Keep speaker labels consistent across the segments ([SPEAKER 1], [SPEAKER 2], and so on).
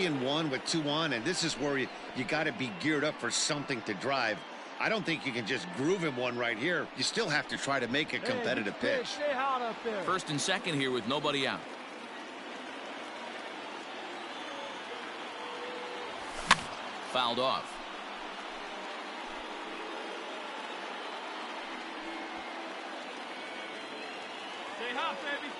[SPEAKER 1] 3-1 with 2 on, and this is where you got to be geared up for something to drive. I don't think you can just groove him one right here. You still have to try to make a competitive pitch.
[SPEAKER 2] Stay hot up there.
[SPEAKER 3] First and second here with nobody out. Fouled off.
[SPEAKER 2] Stay hot, baby.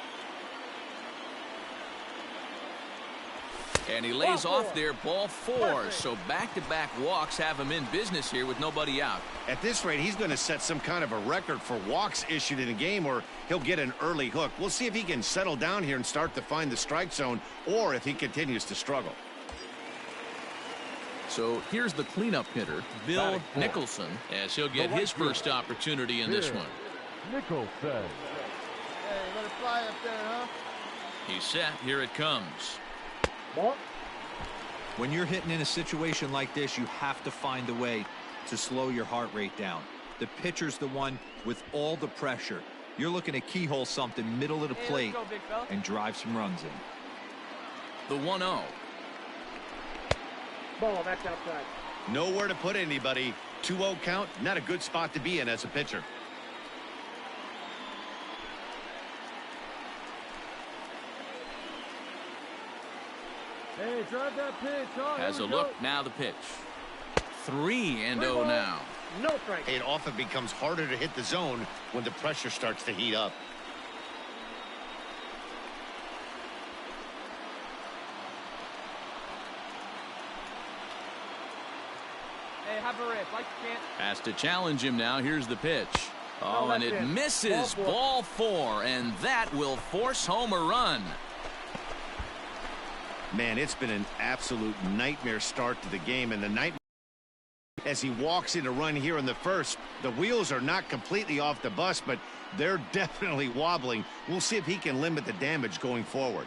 [SPEAKER 3] And he lays off there, ball 4. So back-to-back walks have him in business here with nobody out.
[SPEAKER 1] At this rate, he's going to set some kind of a record for walks issued in a game, or he'll get an early hook. We'll see if he can settle down here and start to find the strike zone, or if he continues to struggle.
[SPEAKER 3] So here's the cleanup hitter, Bill Nicholson, as he'll get his first opportunity in this one.
[SPEAKER 4] Nicholson.
[SPEAKER 2] Hey, let it fly up there, huh?
[SPEAKER 3] He's set. Here it comes.
[SPEAKER 5] When you're hitting in a situation like this, you have to find a way to slow your heart rate down. The pitcher's the one with all the pressure. You're looking to keyhole something middle of the plate and drive some runs in.
[SPEAKER 3] The 1-0.
[SPEAKER 2] Ball, that's outside.
[SPEAKER 1] Nowhere to put anybody. 2-0 count, not a good spot to be in as a pitcher.
[SPEAKER 2] Hey, drive that pitch. Oh,
[SPEAKER 3] Has a look. Now the pitch. 3-0 now.
[SPEAKER 2] No strike.
[SPEAKER 1] It often becomes harder to hit the zone when the pressure starts to heat up.
[SPEAKER 2] Hey, have a rip. Like you can't.
[SPEAKER 3] Has to challenge him now. Here's the pitch. Oh, and it misses. Ball 4, and that will force home a run.
[SPEAKER 1] Man, it's been an absolute nightmare start to the game, and the nightmare as he walks in to run here in the first. The wheels are not completely off the bus, but they're definitely wobbling. We'll see if he can limit the damage going forward.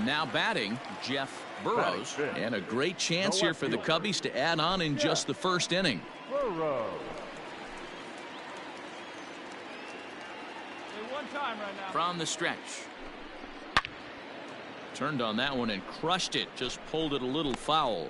[SPEAKER 3] Now batting, Jeff Burrows, and a great chance here for the Cubbies to add on in just the first inning.
[SPEAKER 4] Burrows.
[SPEAKER 2] One time right now.
[SPEAKER 3] From the stretch. Turned on that one and crushed it. Just pulled it a little foul.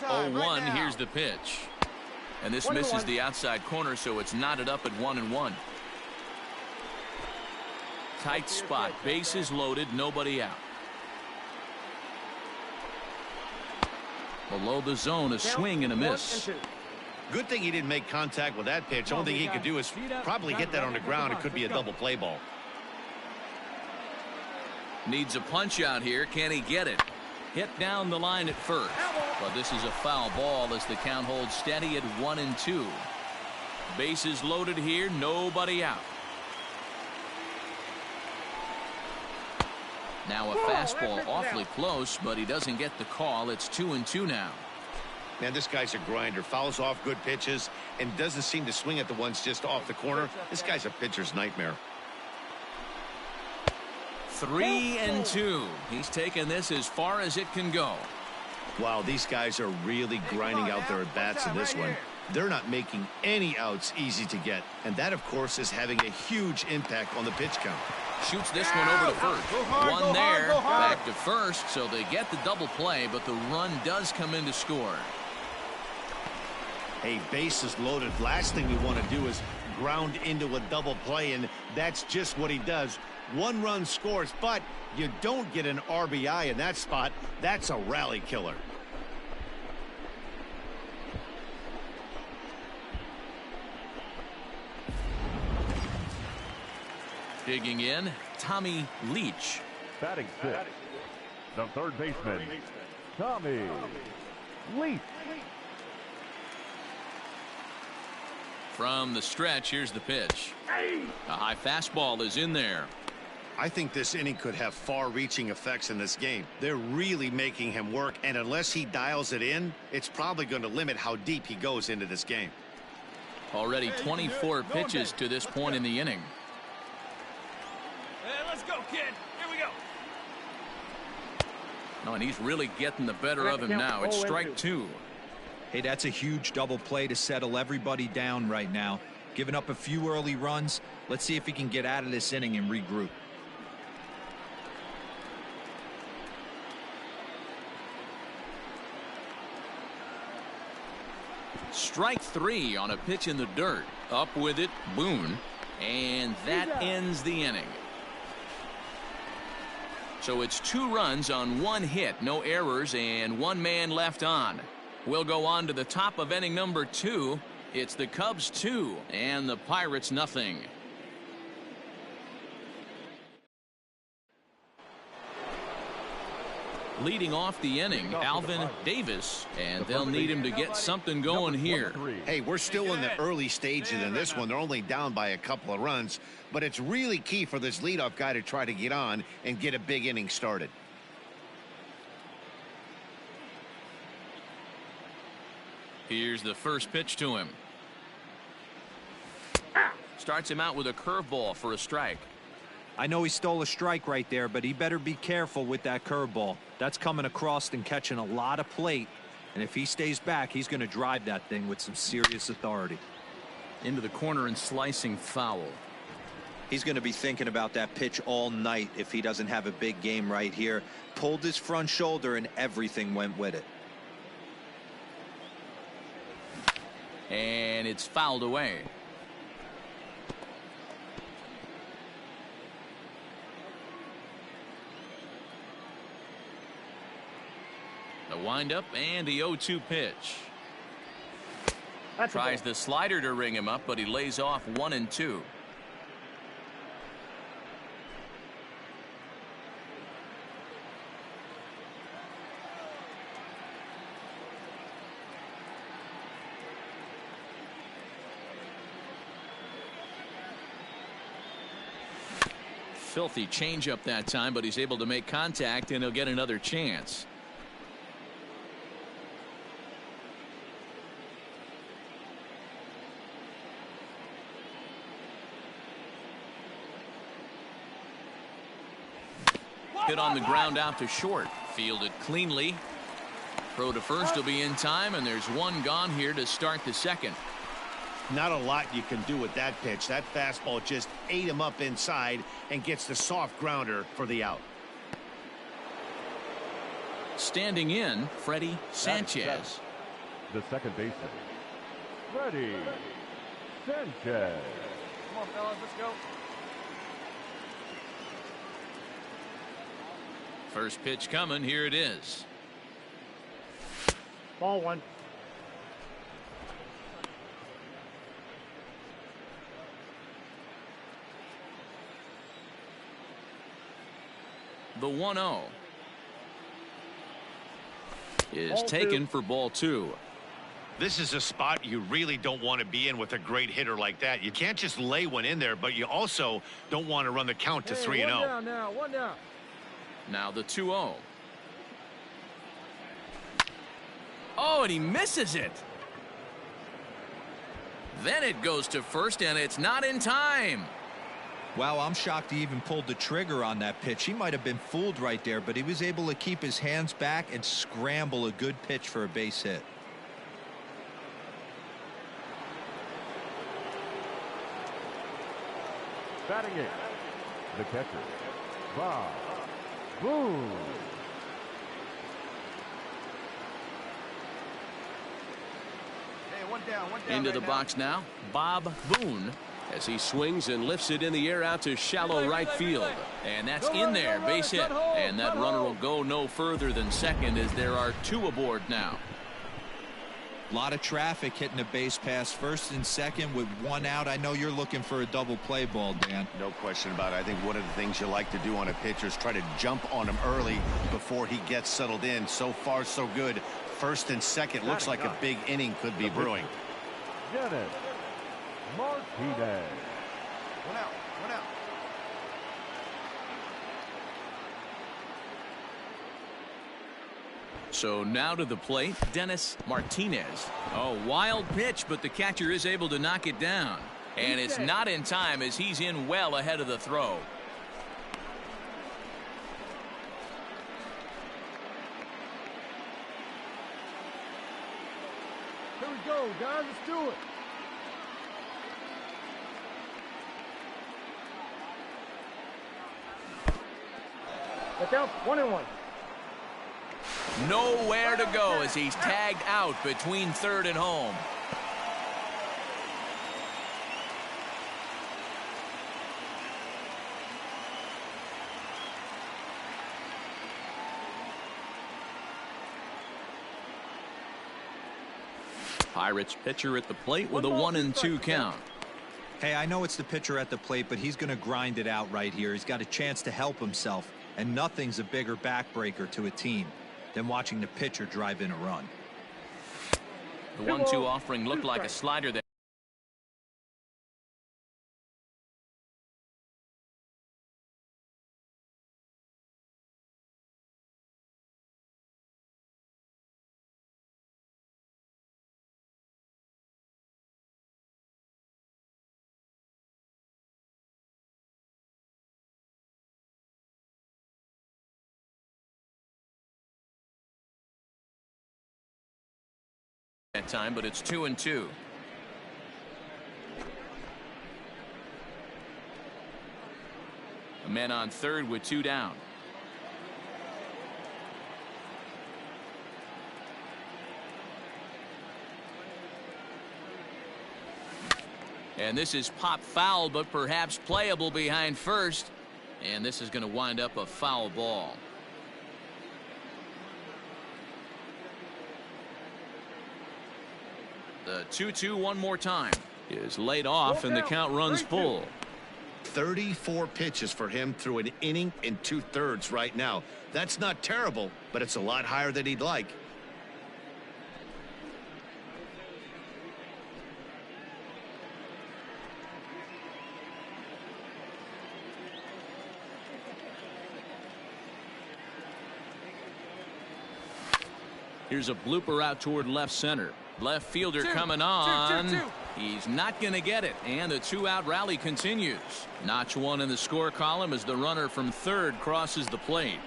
[SPEAKER 2] Time,
[SPEAKER 3] 0-1, here's the pitch. And this misses the outside corner, so it's knotted up at 1-1. Tight spot, bases loaded, nobody out. Below the zone, a swing and a miss.
[SPEAKER 1] Good thing he didn't make contact with that pitch. Only thing he could do is probably hit that on the ground. It could be a double play ball.
[SPEAKER 3] Needs a punch out here. Can he get it? Hit down the line at first. But this is a foul ball as the count holds steady at 1-2. Bases loaded here, nobody out. Now a fastball awfully close, but he doesn't get the call. It's 2-2 now.
[SPEAKER 1] Man, this guy's a grinder. Fouls off good pitches and doesn't seem to swing at the ones just off the corner. This guy's a pitcher's nightmare.
[SPEAKER 3] 3-2. He's taken this as far as it can go.
[SPEAKER 1] Wow, these guys are really grinding out their at-bats in this one. They're not making any outs easy to get. And that, of course, is having a huge impact on the pitch count.
[SPEAKER 3] Shoots this one over to first. One there, back to first, so they get the double play, but the run does come in to score.
[SPEAKER 1] Hey, bases loaded. Last thing you want to do is ground into a double play, and that's just what he does. One run scores, but you don't get an RBI in that spot. That's a rally killer.
[SPEAKER 3] Digging in, Tommy Leach.
[SPEAKER 4] Batting sixth, the third baseman, Tommy Leach.
[SPEAKER 3] From the stretch, here's the pitch. A high fastball is in there.
[SPEAKER 1] I think this inning could have far-reaching effects in this game. They're really making him work, and unless he dials it in, it's probably going to limit how deep he goes into this game.
[SPEAKER 3] Already 24 pitches to this point in the inning.
[SPEAKER 2] Hey, let's go, kid. Here we go.
[SPEAKER 3] Oh, and he's really getting the better of him now. It's strike two.
[SPEAKER 5] Hey, that's a huge double play to settle everybody down right now. Giving up a few early runs. Let's see if he can get out of this inning and regroup.
[SPEAKER 3] Strike three on a pitch in the dirt. Up with it, Boone. And that ends the inning. So it's 2 runs on 1 hit, no errors, and 1 man left on. We'll go on to the top of inning number 2. It's the Cubs 2 and the Pirates nothing. Leading off the inning, Alvin Davis, and they'll need him to get something going here.
[SPEAKER 1] Hey, we're still in the early stages in this one. They're only down by a couple of runs, but it's really key for this leadoff guy to try to get on and get a big inning started.
[SPEAKER 3] Here's the first pitch to him. Starts him out with a curveball for a strike.
[SPEAKER 5] I know he stole a strike right there, but he better be careful with that curveball. That's coming across and catching a lot of plate. And if he stays back, he's going to drive that thing with some serious authority.
[SPEAKER 3] Into the corner and slicing foul.
[SPEAKER 5] He's going to be thinking about that pitch all night if he doesn't have a big game right here. Pulled his front shoulder and everything went with it.
[SPEAKER 3] And it's fouled away. The windup and the 0-2 pitch. Tries the slider to ring him up, but he lays off 1-2. Filthy changeup that time, but he's able to make contact and he'll get another chance. Hit on the ground out to short. Fielded cleanly. Throw to first will be in time, and there's 1 gone here to start the second.
[SPEAKER 1] Not a lot you can do with that pitch. That fastball just ate him up inside and gets the soft grounder for the out.
[SPEAKER 3] Standing in, Freddie Sanchez.
[SPEAKER 4] The second baseman, Freddie Sanchez.
[SPEAKER 2] Come on, fellas, let's go.
[SPEAKER 3] First pitch coming. Here it is.
[SPEAKER 2] Ball 1.
[SPEAKER 3] The 1-0 is
[SPEAKER 2] Ball
[SPEAKER 3] taken
[SPEAKER 2] 2.
[SPEAKER 3] for ball 2.
[SPEAKER 1] This is a spot you really don't want to be in with a great hitter like that. You can't just lay one in there, but you also don't want to run the count to 3-0.
[SPEAKER 2] 1 down now, 1 down.
[SPEAKER 3] Now the 2-0. Oh, and he misses it. Then it goes to first, and it's not in time.
[SPEAKER 5] Wow, I'm shocked he even pulled the trigger on that pitch. He might have been fooled right there, but he was able to keep his hands back and scramble a good pitch for a base hit.
[SPEAKER 4] Batting it, the catcher, Bob Boone.
[SPEAKER 2] Hey, 1 down, 1 down.
[SPEAKER 3] Into the box now, Bob Boone, as he swings and lifts it in the air out to shallow right field. And that's in there, base hit. And that runner will go no further than second, as there are 2 aboard now.
[SPEAKER 5] A lot of traffic hitting the base pass first and second with 1 out. I know you're looking for a double play ball, Dan.
[SPEAKER 1] No question about it. I think one of the things you like to do on a pitcher is try to jump on him early before he gets settled in. So far, so good. First and second looks like a big inning could be brewing.
[SPEAKER 4] Dennis Martinez.
[SPEAKER 2] 1 out, 1 out.
[SPEAKER 3] So now to the plate, Dennis Martinez. Oh, wild pitch, but the catcher is able to knock it down. And it's not in time, as he's in well ahead of the throw.
[SPEAKER 2] we go, guys. Let's do it.
[SPEAKER 6] Look out, 1-1.
[SPEAKER 3] Nowhere to go as he's tagged out between third and home. Pirates pitcher at the plate with a 1-2 count.
[SPEAKER 5] Hey, I know it's the pitcher at the plate, but he's going to grind it out right here. He's got a chance to help himself, and nothing's a bigger backbreaker to a team than watching the pitcher drive in a run.
[SPEAKER 3] The 1-2 offering looked like a slider there. That time, but it's 2-2. A man on third with 2 down. And this is pop foul, but perhaps playable behind first. And this is going to wind up a foul ball. The 2-2 one more time is laid off, and the count runs full.
[SPEAKER 1] 34 pitches for him through an inning and 2/3 right now. That's not terrible, but it's a lot higher than he'd like.
[SPEAKER 3] Here's a blooper out toward left center. Left fielder coming on. He's not going to get it, and the 2-out rally continues. Notch 1 in the score column as the runner from third crosses the plate.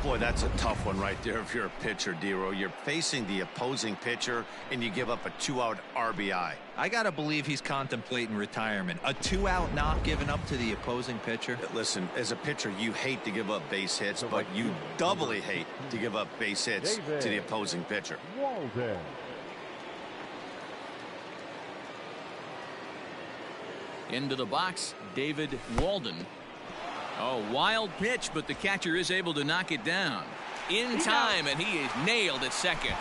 [SPEAKER 1] Boy, that's a tough one right there if you're a pitcher, Dero. You're facing the opposing pitcher, and you give up a 2-out RBI.
[SPEAKER 5] I got to believe he's contemplating retirement. A 2-out not given up to the opposing pitcher.
[SPEAKER 1] Listen, as a pitcher, you hate to give up base hits, but you doubly hate to give up base hits to the opposing pitcher.
[SPEAKER 4] Walden.
[SPEAKER 3] Into the box, David Walden. Oh, wild pitch, but the catcher is able to knock it down in time, and he is nailed at second.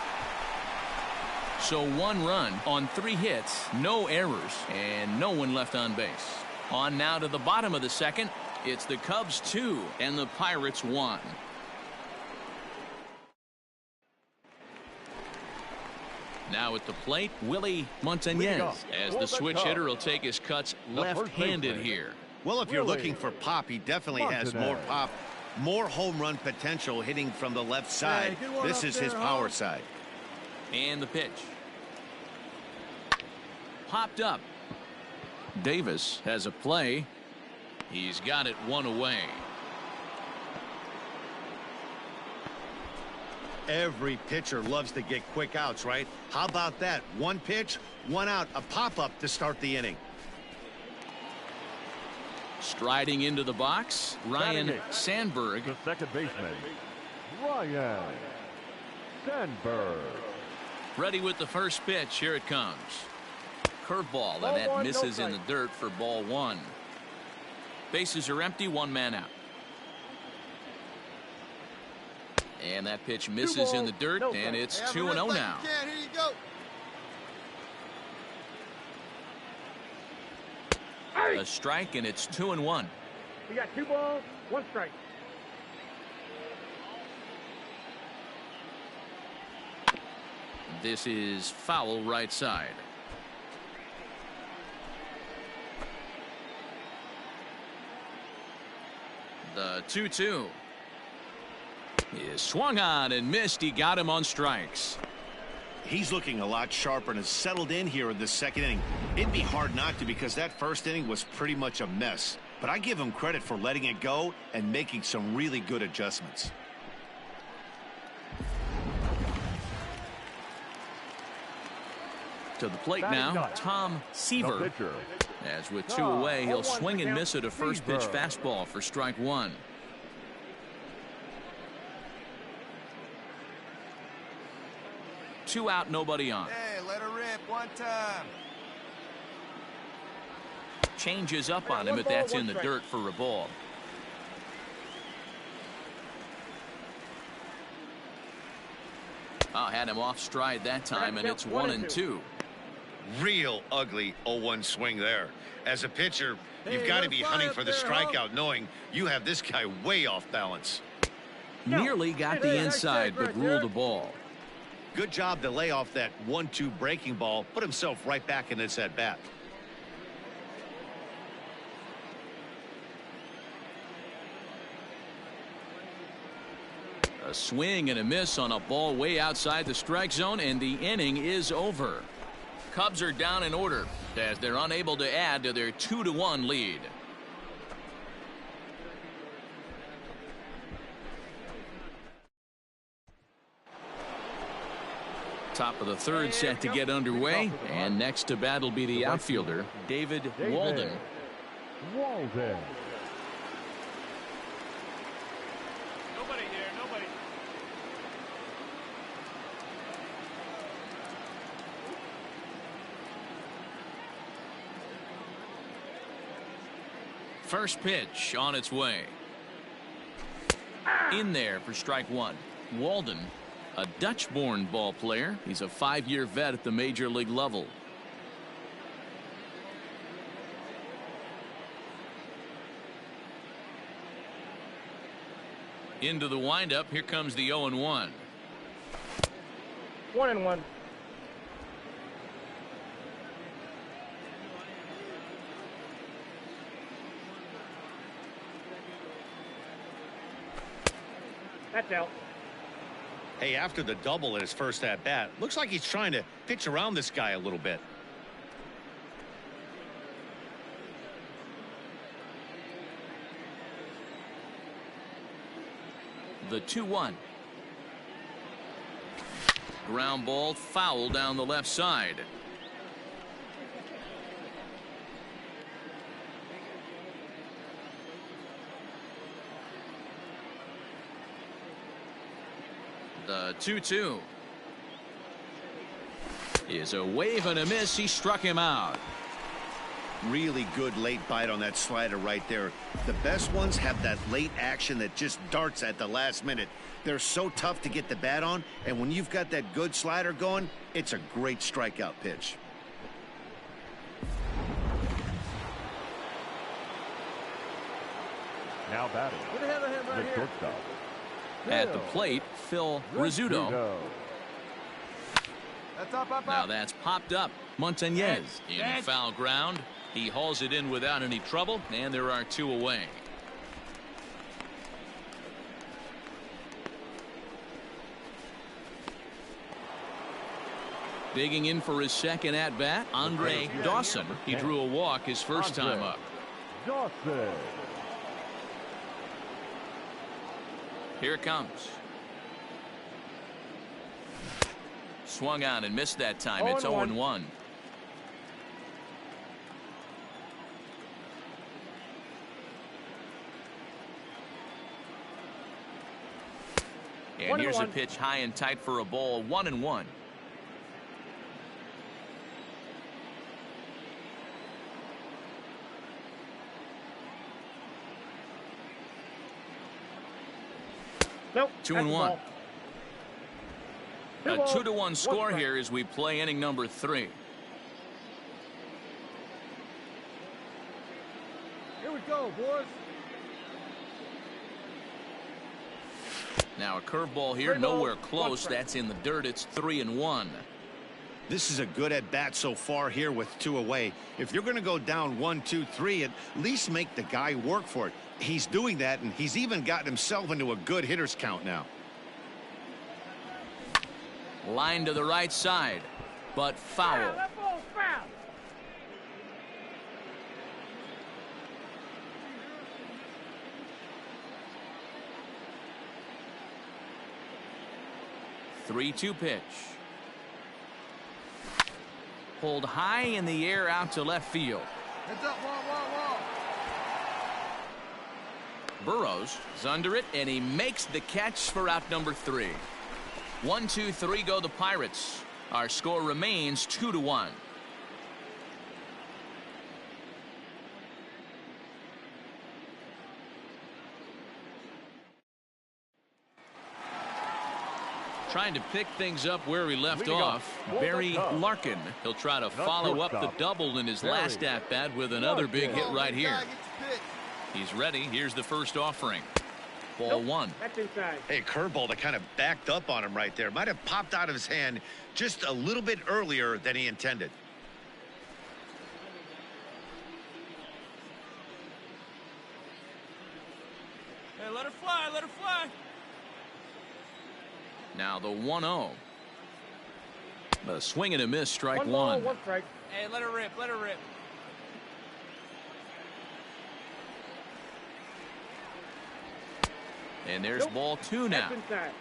[SPEAKER 3] So 1 run on 3 hits, no errors, and no one left on base. On now to the bottom of the second. It's the Cubs 2 and the Pirates 1. Now at the plate, Willie Montañez, as the switch hitter will take his cuts left-handed here.
[SPEAKER 1] Well, if you're looking for pop, he definitely has more pop, more home run potential hitting from the left side. This is his power side.
[SPEAKER 3] And the pitch. Popped up. Davis has a play. He's got it 1 away.
[SPEAKER 1] Every pitcher loves to get quick outs, right? How about that? 1 pitch, 1 out, a pop-up to start the inning.
[SPEAKER 3] Striding into the box, Ryan Sandberg.
[SPEAKER 4] The second baseman, Ryan Sandberg.
[SPEAKER 3] Ready with the first pitch. Here it comes. Curveball, and that misses in the dirt for ball 1. Bases are empty, 1 man out. And that pitch misses in the dirt, and it's 2-0 now.
[SPEAKER 1] Here you go.
[SPEAKER 3] A strike, and it's 2-1.
[SPEAKER 6] We got 2 balls, 1 strike.
[SPEAKER 3] This is foul right side. The 2-2 is swung on and missed. He got him on strikes.
[SPEAKER 1] He's looking a lot sharper and has settled in here in the second inning. It'd be hard not to, because that first inning was pretty much a mess. But I give him credit for letting it go and making some really good adjustments.
[SPEAKER 3] To the plate now, Tom Seaver.
[SPEAKER 4] pitcher.
[SPEAKER 3] As with 2 away, he'll swing and miss at a first pitch fastball for strike 1. Two out, nobody on.
[SPEAKER 7] Hey, let her rip one time.
[SPEAKER 3] Changes up on him, but that's in the dirt for a ball. Had him off stride that time, and it's 1-2.
[SPEAKER 1] Real ugly 0-1 swing there. As a pitcher, you've got to be hunting for the strikeout, knowing you have this guy way off balance.
[SPEAKER 3] Nearly got the inside, but ruled the ball.
[SPEAKER 1] Good job to lay off that 1-2 breaking ball, put himself right back in this at bat.
[SPEAKER 3] A swing and a miss on a ball way outside the strike zone, and the inning is over. Cubs are down in order as they're unable to add to their 2-1 lead. Top of the third set to get underway, and next to bat will be the outfielder, David Walden.
[SPEAKER 4] Walden.
[SPEAKER 6] Nobody here, nobody.
[SPEAKER 3] First pitch on its way. In there for strike 1. Walden, a Dutch-born ball player. He's a 5-year vet at the major league level. Into the windup. Here comes the 0-1.
[SPEAKER 6] 1-1. That's out.
[SPEAKER 1] Hey, after the double in his first at bat, looks like he's trying to pitch around this guy a little bit.
[SPEAKER 3] The 2-1. Ground ball foul down the left side. The 2-2 is a wave and a miss. He struck him out.
[SPEAKER 1] Really good late bite on that slider right there. The best ones have that late action that just darts at the last minute. They're so tough to get the bat on, and when you've got that good slider going, it's a great strikeout pitch.
[SPEAKER 4] Now batting.
[SPEAKER 2] Get ahead of him right
[SPEAKER 4] The
[SPEAKER 2] here.
[SPEAKER 4] shortstop.
[SPEAKER 3] At the plate, Phil Rizzuto.
[SPEAKER 7] That's up.
[SPEAKER 3] Now that's popped up. Montañez in foul ground. He hauls it in without any trouble, and there are 2 away. Digging in for his second at bat, Andre Dawson. He drew a walk his first time up.
[SPEAKER 4] Dawson.
[SPEAKER 3] Here it comes. Swung on and missed that time. It's 0-1. And here's a pitch high and tight for a ball. 1-1.
[SPEAKER 6] Nope.
[SPEAKER 3] 2-1. A 2-1 score here as we play inning number 3.
[SPEAKER 2] Here we go, boys.
[SPEAKER 3] Now a curveball here, nowhere close. That's in the dirt. It's 3-1.
[SPEAKER 1] This is a good at bat so far here with 2 away. If you're going to go down 1, 2, 3, at least make the guy work for it. He's doing that, and he's even gotten himself into a good hitter's count now.
[SPEAKER 3] Line to the right side, but foul.
[SPEAKER 6] That ball's foul.
[SPEAKER 3] Pulled high in the air out to left field.
[SPEAKER 7] Heads up, wall.
[SPEAKER 3] Burrows is under it, and he makes the catch for out number 3. 1, 2, 3 go the Pirates. Our score remains 2-1. Trying to pick things up where he left off. Barry Larkin. He'll try to follow up the double in his last at-bat with another big hit right here. He's ready. Here's the first offering. Ball 1.
[SPEAKER 6] That's inside.
[SPEAKER 1] Hey, curveball that kind of backed up on him right there. Might have popped out of his hand just a little bit earlier than he intended.
[SPEAKER 6] Hey, let her fly, let her fly.
[SPEAKER 3] Now the 1-0. A swing and a miss, strike 1.
[SPEAKER 6] Ball, 1 strike. Hey, let her rip, let her rip.
[SPEAKER 3] And there's ball 2 now.
[SPEAKER 6] That's inside.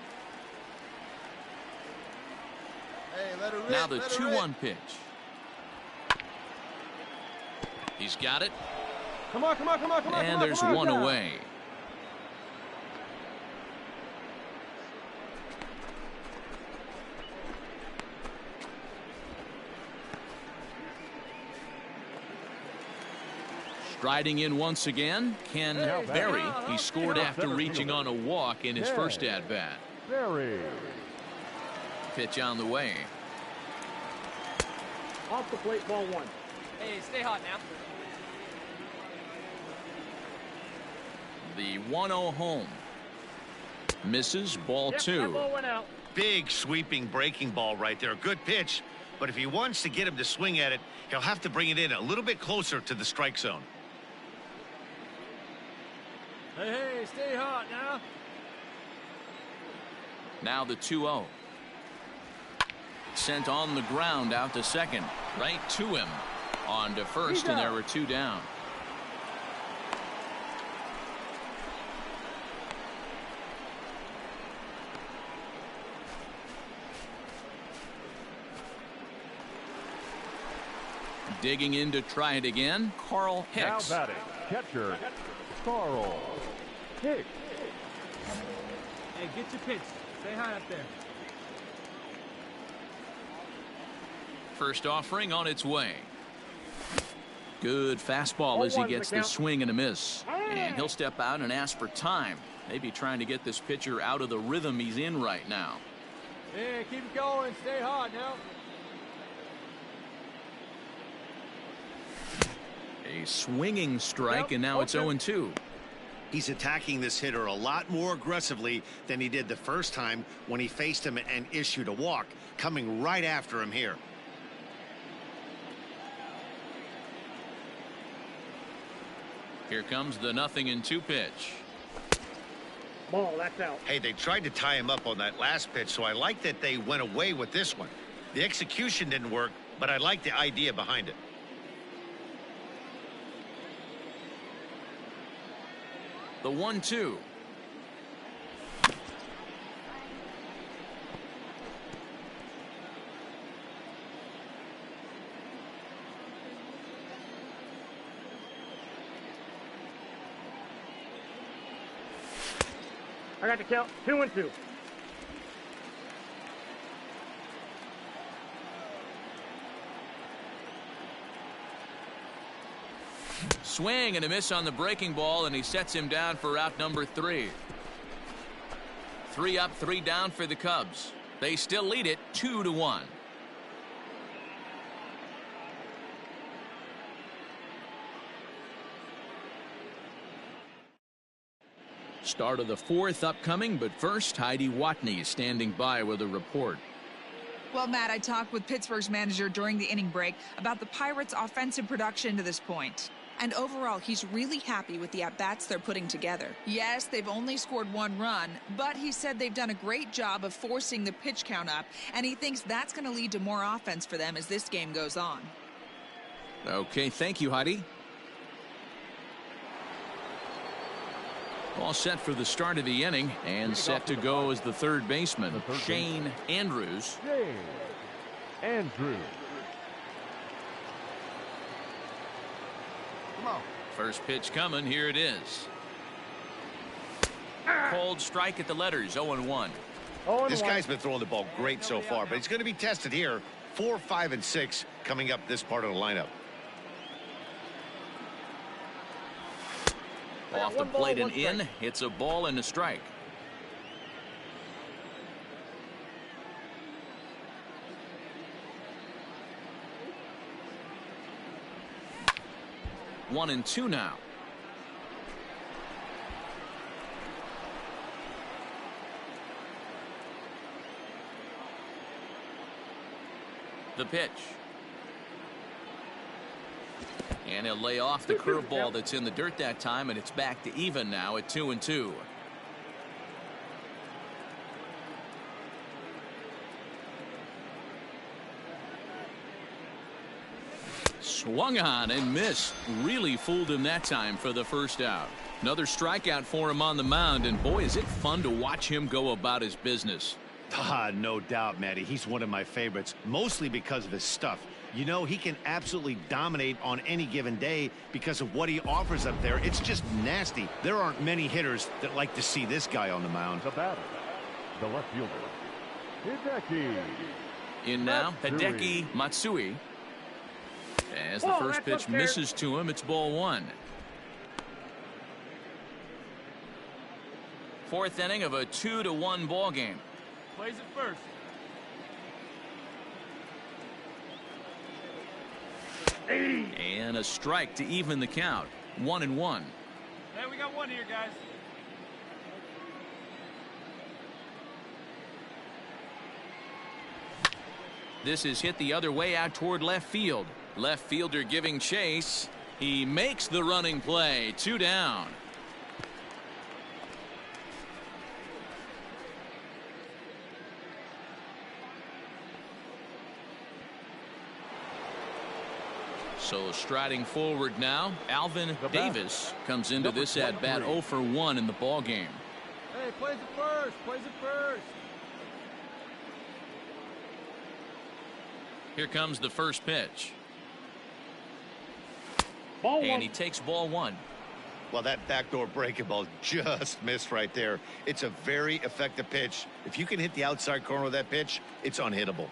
[SPEAKER 7] Hey, let her rip.
[SPEAKER 3] Now the
[SPEAKER 7] let her rip.
[SPEAKER 3] 2-1 pitch. He's got it.
[SPEAKER 2] Come on.
[SPEAKER 3] And there's one away. Striding in once again, Ken Berry. He scored after reaching on a walk in his first at-bat.
[SPEAKER 4] Berry.
[SPEAKER 3] Pitch on the way.
[SPEAKER 6] Off the plate, ball 1.
[SPEAKER 8] Hey, stay hot now.
[SPEAKER 3] The 1-0 home. Misses, ball 2.
[SPEAKER 6] That ball went out.
[SPEAKER 1] Big sweeping breaking ball right there. Good pitch. But if he wants to get him to swing at it, he'll have to bring it in a little bit closer to the strike zone.
[SPEAKER 2] Hey, stay hot now.
[SPEAKER 3] Now the 2-0. Sent on the ground out to second. Right to him. On to first, and there were 2 down. Digging in to try it again, Carl Hicks.
[SPEAKER 4] Now batting, catcher, Carl Hicks.
[SPEAKER 2] Hey, get your pitch. Stay high up there.
[SPEAKER 3] First offering on its way. Good fastball as he gets the swing and a miss. And he'll step out and ask for time. Maybe trying to get this pitcher out of the rhythm he's in right now.
[SPEAKER 2] Hey, keep it going. Stay hot now.
[SPEAKER 3] A swinging strike, and now it's 0-2.
[SPEAKER 1] He's attacking this hitter a lot more aggressively than he did the first time when he faced him and issued a walk, coming right after him here.
[SPEAKER 3] Here comes the 0-2 pitch.
[SPEAKER 6] Ball, that's out.
[SPEAKER 1] Hey, they tried to tie him up on that last pitch, so I like that they went away with this one. The execution didn't work, but I like the idea behind it.
[SPEAKER 3] The 1-2.
[SPEAKER 6] I got the count. 2-2.
[SPEAKER 3] Swing and a miss on the breaking ball, and he sets him down for out number 3. 3 up, 3 down for the Cubs. They still lead it 2-1. Start of the 4th upcoming, but first, Heidi Watney is standing by with a report.
[SPEAKER 9] Well, Matt, I talked with Pittsburgh's manager during the inning break about the Pirates' offensive production to this point. And overall, he's really happy with the at-bats they're putting together. Yes, they've only scored 1 run, but he said they've done a great job of forcing the pitch count up, and he thinks that's going to lead to more offense for them as this game goes on.
[SPEAKER 3] Okay, thank you, Heidi. All set for the start of the inning, and set to go as the third baseman, Shane Andrews.
[SPEAKER 4] Shane Andrews.
[SPEAKER 7] Come on.
[SPEAKER 3] First pitch coming. Here it is. Cold strike at the letters. 0-1.
[SPEAKER 1] This guy's been throwing the ball great so far, but he's going to be tested here. 4, 5, and 6 coming up this part of the lineup.
[SPEAKER 3] Off the plate and in. It's a ball and a strike. One and two now. The pitch. And he'll lay off the curveball that's in the dirt that time, and it's back to even now at 2-2. Swung on and missed. Really fooled him that time for the first out. Another strikeout for him on the mound, and boy, is it fun to watch him go about his business.
[SPEAKER 1] No doubt, Matty. He's one of my favorites, mostly because of his stuff. You know, he can absolutely dominate on any given day because of what he offers up there. It's just nasty. There aren't many hitters that like to see this guy on the mound.
[SPEAKER 4] The batter, the left fielder, Hideki.
[SPEAKER 3] In now, Hideki Matsui. As the first pitch misses to him, it's ball one. Fourth inning of a 2-1 ball game.
[SPEAKER 2] Plays it first.
[SPEAKER 3] And a strike to even the count. 1-1.
[SPEAKER 2] Hey, we got one here, guys.
[SPEAKER 3] This is hit the other way out toward left field. Left fielder giving chase. He makes the running play. 2 down. So striding forward now, Alvin Davis comes into this at bat 0 for 1 in the ball game.
[SPEAKER 2] Hey, plays it first. Plays it first.
[SPEAKER 3] Here comes the first pitch.
[SPEAKER 6] Ball
[SPEAKER 3] and
[SPEAKER 6] one.
[SPEAKER 3] he takes ball one.
[SPEAKER 1] Well, that backdoor breaking ball just missed right there. It's a very effective pitch. If you can hit the outside corner of that pitch, it's unhittable.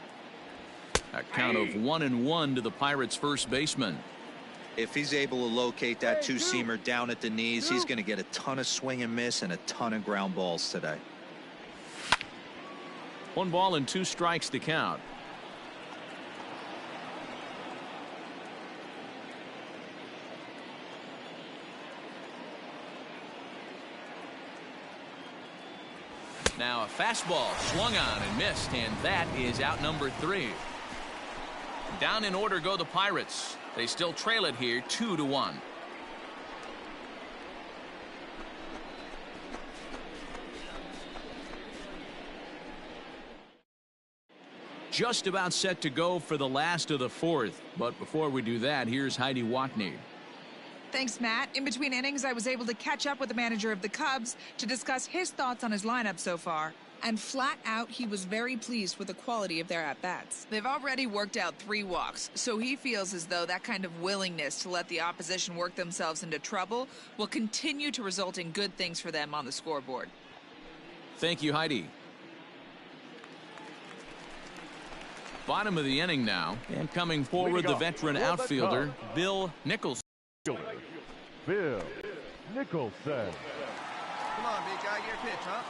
[SPEAKER 3] A count of 1-1 to the Pirates' first baseman.
[SPEAKER 5] If he's able to locate that two-seamer down at the knees, he's going to get a ton of swing and miss and a ton of ground balls today.
[SPEAKER 3] 1 ball and 2 strikes to count. Now a fastball swung on and missed, and that is out number 3. Down in order go the Pirates. They still trail it here 2-1. Just about set to go for the last of the 4th. But before we do that, here's Heidi Watney.
[SPEAKER 9] Thanks, Matt. In between innings, I was able to catch up with the manager of the Cubs to discuss his thoughts on his lineup so far. And flat out, he was very pleased with the quality of their at-bats. They've already worked out 3 walks, so he feels as though that kind of willingness to let the opposition work themselves into trouble will continue to result in good things for them on the scoreboard.
[SPEAKER 3] Thank you, Heidi. Bottom of the inning now, and coming forward, the veteran outfielder, Bill Nicholson.
[SPEAKER 4] Bill Nicholson.
[SPEAKER 7] Come on, big guy, get a pitch, huh?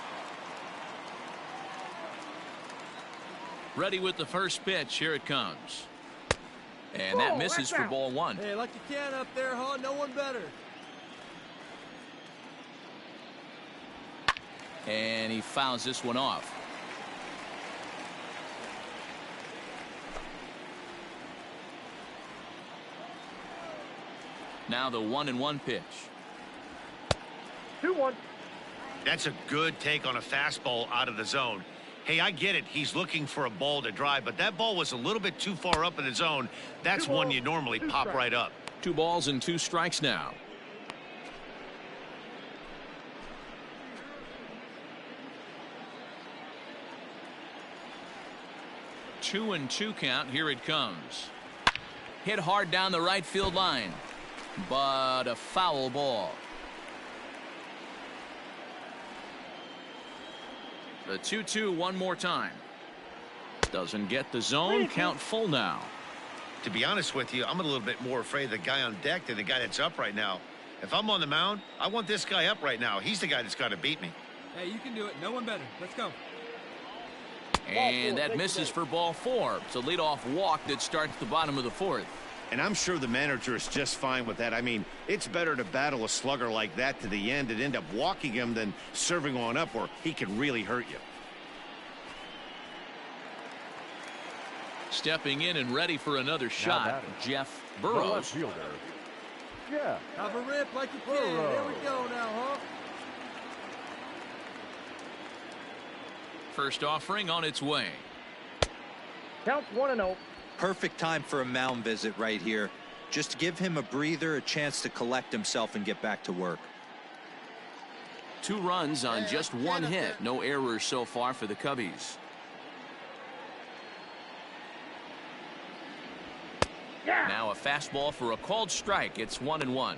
[SPEAKER 3] Ready with the first pitch. Here it comes. And that misses for ball 1.
[SPEAKER 2] Hey, like you can up there, huh? No one better.
[SPEAKER 3] And he fouls this one off. Now the 1-1 pitch.
[SPEAKER 6] 2-1.
[SPEAKER 1] That's a good take on a fastball out of the zone. Hey, I get it. He's looking for a ball to drive, but that ball was a little bit too far up in the zone. That's one you normally pop right up.
[SPEAKER 3] 2 balls and 2 strikes now. Two and 2 count. Here it comes. Hit hard down the right field line. but a foul ball. The 2-2 one more time. Doesn't get the zone. Count full now.
[SPEAKER 1] To be honest with you, I'm a little bit more afraid of the guy on deck than the guy that's up right now. If I'm on the mound, I want this guy up right now. He's the guy that's got to beat me.
[SPEAKER 2] Hey, you can do it. No one better. Let's go.
[SPEAKER 3] And that misses for ball 4. It's a leadoff walk that starts the bottom of the 4th.
[SPEAKER 1] And I'm sure the manager is just fine with that. I mean, it's better to battle a slugger like that to the end and end up walking him than serving on up where he can really hurt you.
[SPEAKER 3] Stepping in and ready for another shot, Jeff Burrows.
[SPEAKER 4] Yeah.
[SPEAKER 2] Have a rip like you can. Here we go now, huh?
[SPEAKER 3] First offering on its way.
[SPEAKER 6] Counts 1-0.
[SPEAKER 5] Perfect time for a mound visit right here. Just give him a breather, a chance to collect himself and get back to work.
[SPEAKER 3] 2 runs on just 1 hit. No errors so far for the Cubbies. Now a fastball for a called strike. It's 1-1.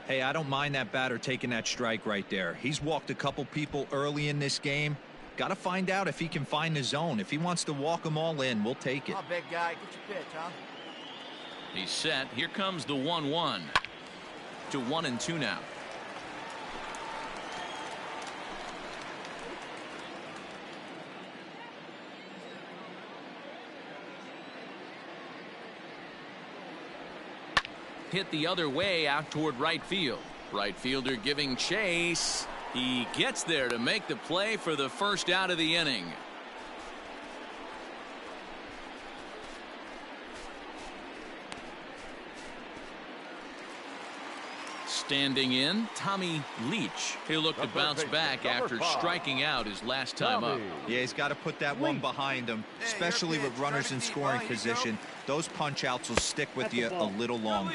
[SPEAKER 5] Hey, I don't mind that batter taking that strike right there. He's walked a couple people early in this game. Got to find out if he can find the zone. If he wants to walk them all in, we'll take it.
[SPEAKER 7] Come on, big guy. Get your pitch, huh?
[SPEAKER 3] He's set. Here comes the 1-1. To 1-2 now. Hit the other way out toward right field. Right fielder giving chase. He gets there to make the play for the first out of the inning. Standing in, Tommy Leach. He'll look to bounce back after striking out his last time up.
[SPEAKER 5] Yeah, he's got to put that one behind him, especially with runners in scoring position. Those punch outs will stick with you a little longer.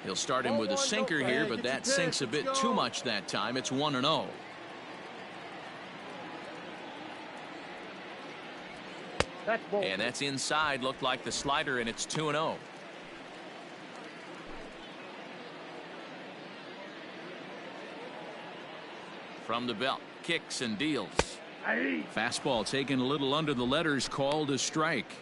[SPEAKER 3] He'll start him with a sinker here, but that sinks a bit too much that time. It's 1-0. And that's inside. Looked like the slider, and it's 2-0. From the belt, kicks and deals. Fastball taken a little under the letters, called a strike.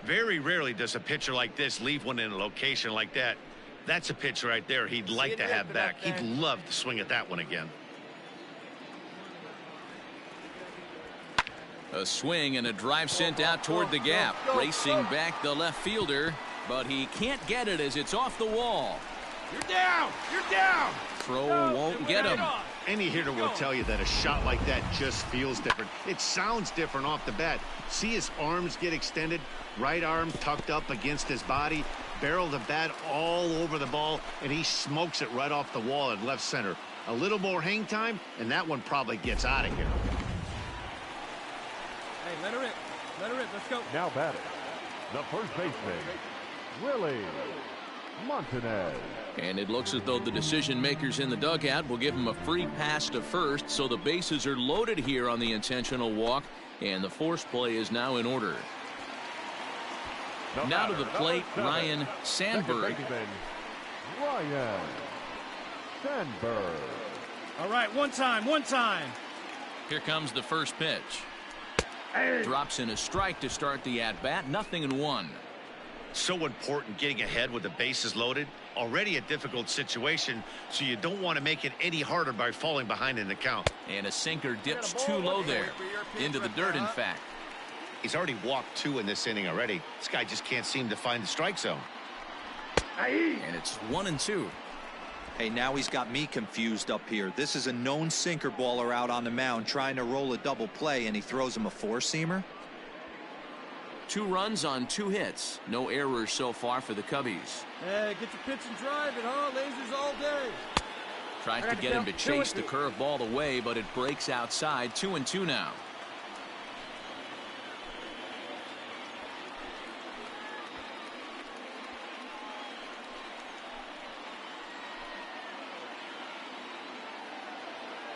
[SPEAKER 1] Very rarely does a pitcher like this leave one in a location like that. That's a pitch right there he'd like to have back. He'd love to swing at that one again.
[SPEAKER 3] A swing and a drive sent out toward the gap. Racing back the left fielder, but he can't get it as it's off the wall.
[SPEAKER 1] You're down! You're down!
[SPEAKER 3] Throw won't get him.
[SPEAKER 1] Any hitter will tell you that a shot like that just feels different. It sounds different off the bat. See his arms get extended, right arm tucked up against his body, barrel the bat all over the ball, and he smokes it right off the wall at left center. A little more hang time, and that one probably gets out of here.
[SPEAKER 2] Hey, let her rip. Let her rip. Let's go.
[SPEAKER 4] Now batting, the first baseman, Willie Montanez.
[SPEAKER 3] And it looks as though the decision makers in the dugout will give him a free pass to first, so the bases are loaded here on the intentional walk, and the force play is now in order. Now to the plate, Ryan Sandberg.
[SPEAKER 4] Ryan Sandberg.
[SPEAKER 2] All right, one time.
[SPEAKER 3] Here comes the first pitch. Drops in a strike to start the at-bat. 0-1.
[SPEAKER 1] So important getting ahead with the bases loaded. Already a difficult situation, so you don't want to make it any harder by falling behind in the count.
[SPEAKER 3] And a sinker dips too low there. Into the dirt, in fact.
[SPEAKER 1] He's already walked 2 in this inning already. This guy just can't seem to find the strike zone.
[SPEAKER 3] And it's 1-2.
[SPEAKER 5] Hey, now he's got me confused up here. This is a known sinker baller out on the mound trying to roll a double play, and he throws him a four-seamer.
[SPEAKER 3] 2 runs on 2 hits. No errors so far for the Cubbies.
[SPEAKER 2] Hey, get your pitch and drive it, huh? Lasers all day.
[SPEAKER 3] Tries to get him to chase the curveball away, but it breaks outside. 2-2 now.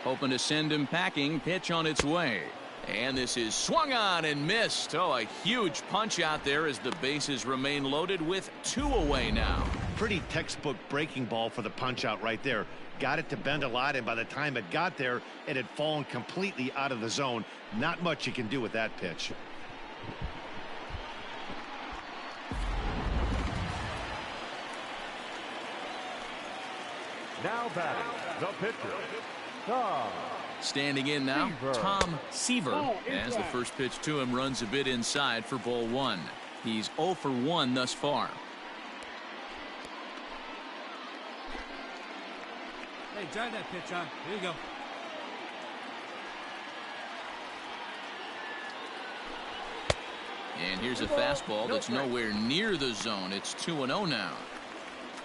[SPEAKER 3] Hoping to send him packing. Pitch on its way. And this is swung on and missed. Oh, a huge punch out there as the bases remain loaded with 2 away now.
[SPEAKER 1] Pretty textbook breaking ball for the punch out right there. Got it to bend a lot, and by the time it got there, it had fallen completely out of the zone. Not much you can do with that pitch.
[SPEAKER 4] Now batting, the pitcher,
[SPEAKER 3] Standing in now, Tom Seaver, as the first pitch to him runs a bit inside for ball 1. He's 0 for 1 thus far.
[SPEAKER 2] Hey, drive that pitch on. Here you go.
[SPEAKER 3] And here's a fastball that's nowhere near the zone. It's 2-0 now.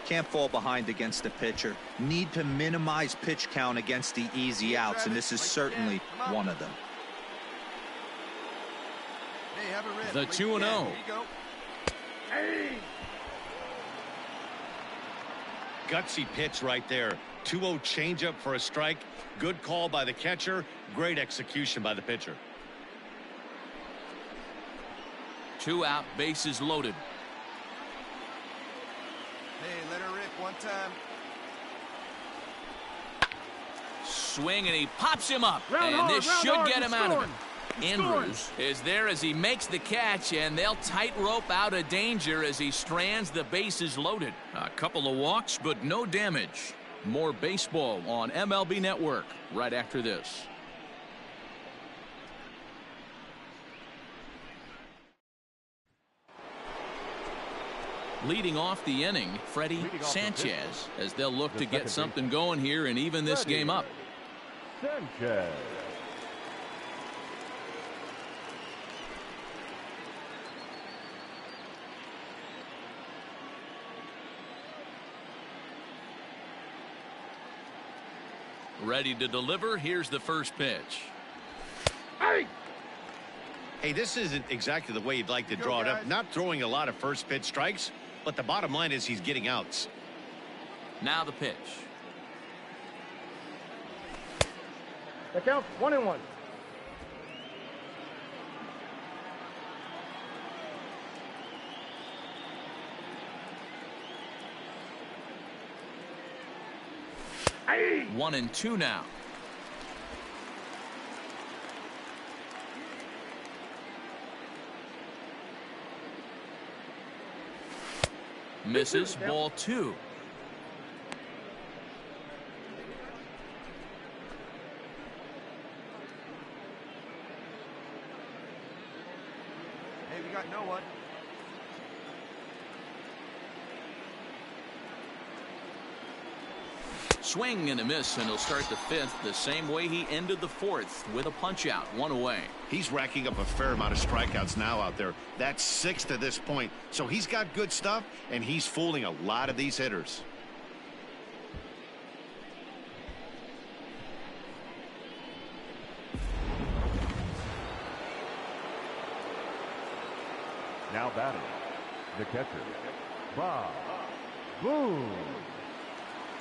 [SPEAKER 5] Can't fall behind against the pitcher. Need to minimize pitch count against the easy outs, and this is certainly one of them.
[SPEAKER 7] Hey, have a rip.
[SPEAKER 3] The 2-0.
[SPEAKER 7] Here you go. Hey!
[SPEAKER 1] Gutsy pitch right there. 2-0 changeup for a strike. Good call by the catcher. Great execution by the pitcher.
[SPEAKER 3] 2 out, bases loaded.
[SPEAKER 7] Hey, let her rip one time.
[SPEAKER 3] Swing, and he pops him up.
[SPEAKER 2] Round
[SPEAKER 3] And
[SPEAKER 2] hard,
[SPEAKER 3] this
[SPEAKER 2] round
[SPEAKER 3] should
[SPEAKER 2] hard,
[SPEAKER 3] get
[SPEAKER 2] he's
[SPEAKER 3] him out of
[SPEAKER 2] scoring.
[SPEAKER 3] it.
[SPEAKER 2] He's
[SPEAKER 3] Andrews is there as he makes the catch, and they'll tightrope out of danger as he strands the bases loaded. A couple of walks, but no damage. More baseball on MLB Network right after this. Leading off the inning, Freddie Sanchez, as they'll look to get something going here and even this game up.
[SPEAKER 4] Sanchez.
[SPEAKER 3] Ready to deliver. Here's the first pitch.
[SPEAKER 1] Hey, this isn't exactly the way you'd like to draw it up. Not throwing a lot of first pitch strikes, but the bottom line is he's getting outs.
[SPEAKER 3] Now the pitch.
[SPEAKER 6] The count's 1-1.
[SPEAKER 3] Hey! 1-2 now. Misses, ball 2.
[SPEAKER 7] Hey, we got no one.
[SPEAKER 3] Swing and a miss, and he'll start the 5th the same way he ended the 4th with a punch out, 1 away.
[SPEAKER 1] He's racking up a fair amount of strikeouts now out there. That's 6 to this point. So he's got good stuff, and he's fooling a lot of these hitters.
[SPEAKER 4] Now batting, the catcher, Bob Boone.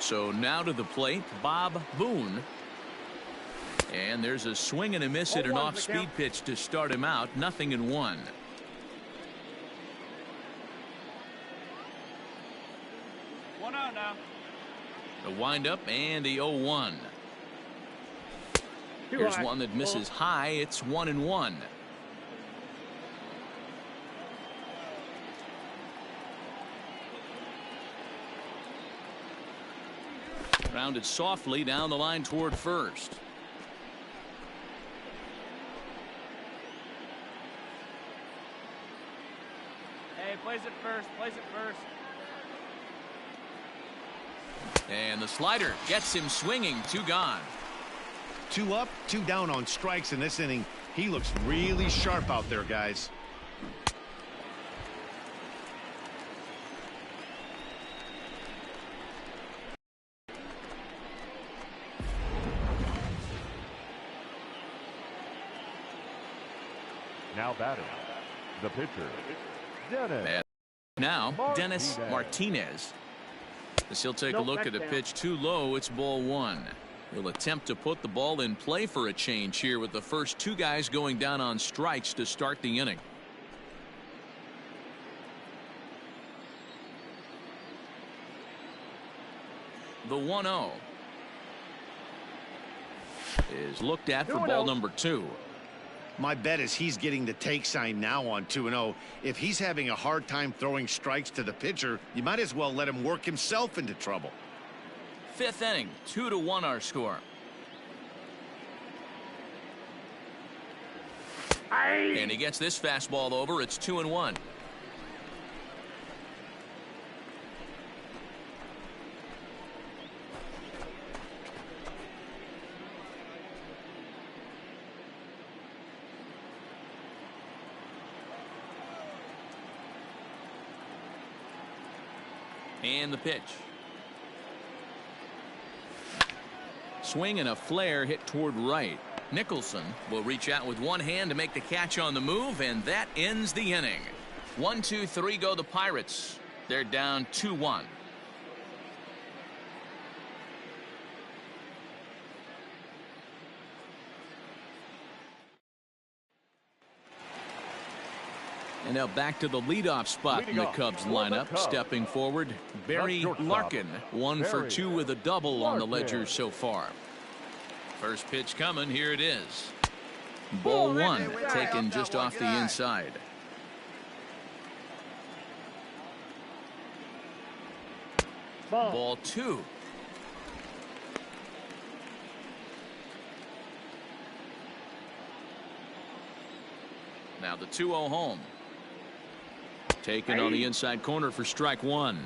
[SPEAKER 3] So now to the plate, Bob Boone. And there's a swing and a miss at an off-speed pitch to start him out. 0-1.
[SPEAKER 2] 1 out now.
[SPEAKER 3] The windup and the 0-1. Here's one that misses high. It's 1-1. Rounded softly down the line toward first.
[SPEAKER 2] Hey, place it first. Place it first.
[SPEAKER 3] And the slider gets him swinging. 2 gone.
[SPEAKER 1] 2 up, 2 down on strikes in this inning. He looks really sharp out there, guys.
[SPEAKER 4] Now batting, the pitcher, Dennis.
[SPEAKER 3] Now, Dennis Martinez. As he'll take a look at a pitch too low. It's ball 1. He'll attempt to put the ball in play for a change here with the first two guys going down on strikes to start the inning. The 1-0 is looked at for ball number 2.
[SPEAKER 1] My bet is he's getting the take sign now on 2-0. If he's having a hard time throwing strikes to the pitcher, you might as well let him work himself into trouble.
[SPEAKER 3] 5th inning, 2-1 our score. And he gets this fastball over. It's 2-1. And the pitch. Swing and a flare hit toward right. Nicholson will reach out with one hand to make the catch on the move, and that ends the inning. 1, 2, 3 go the Pirates. They're down 2-1. And now back to the leadoff spot in the Cubs lineup. Stepping forward, Barry Larkin. 1 for 2 with a double on the ledger so far. First pitch coming. Here it is. Ball 1 taken just off the inside. Ball 2. Now the 2-0 home. Taken on the inside corner for strike 1.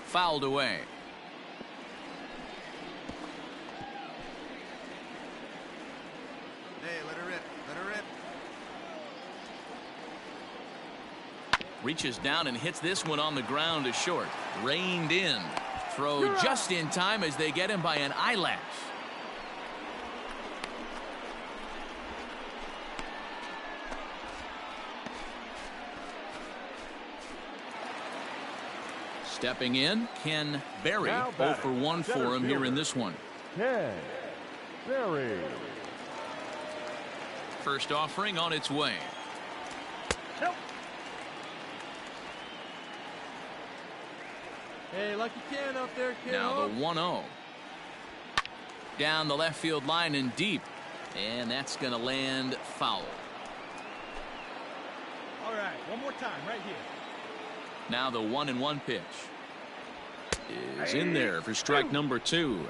[SPEAKER 3] Fouled away.
[SPEAKER 7] Hey, let her rip. Let her rip.
[SPEAKER 3] Reaches down and hits this one on the ground to short. Reined in. Throw just in time as they get him by an eyelash. Stepping in, Ken Berry. 0 for 1 for him here in this one.
[SPEAKER 4] Ken Berry.
[SPEAKER 3] First offering on its way.
[SPEAKER 2] Hey, like you can up there, kid.
[SPEAKER 3] Now the 1-0. Down the left field line and deep. And that's going to land foul.
[SPEAKER 2] All right, one more time right here.
[SPEAKER 3] Now the 1-1 pitch is in there for strike number 2.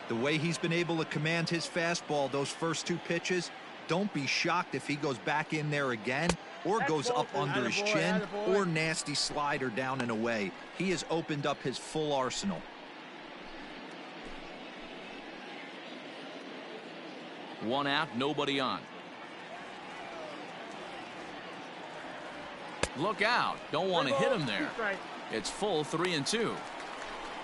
[SPEAKER 5] The way he's been able to command his fastball those first 2 pitches, don't be shocked if he goes back in there again or goes up under his chin or nasty slider down and away. He has opened up his full arsenal.
[SPEAKER 3] One out, nobody on. Look out. Don't want to hit him there. It's full 3-2.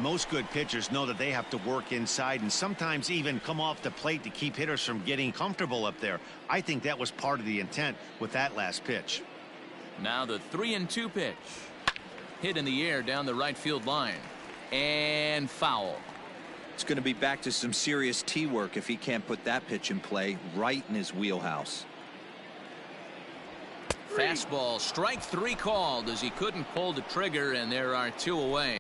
[SPEAKER 1] Most good pitchers know that they have to work inside and sometimes even come off the plate to keep hitters from getting comfortable up there. I think that was part of the intent with that last pitch.
[SPEAKER 3] Now the 3-2 pitch. Hit in the air down the right field line. And foul.
[SPEAKER 5] It's going to be back to some serious tee work if he can't put that pitch in play right in his wheelhouse.
[SPEAKER 3] Fastball, strike 3 called as he couldn't pull the trigger, and there are 2 away.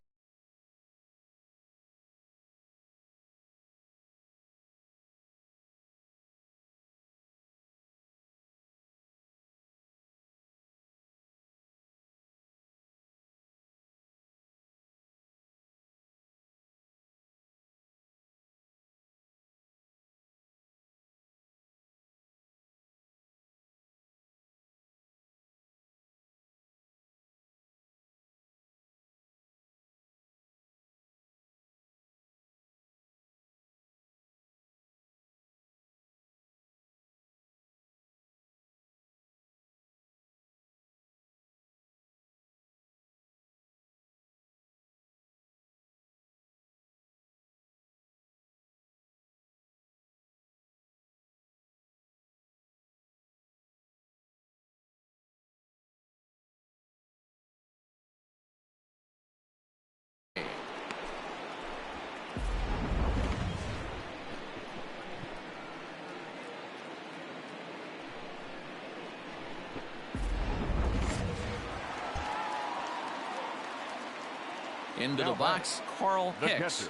[SPEAKER 3] Into the box, Carl Hicks.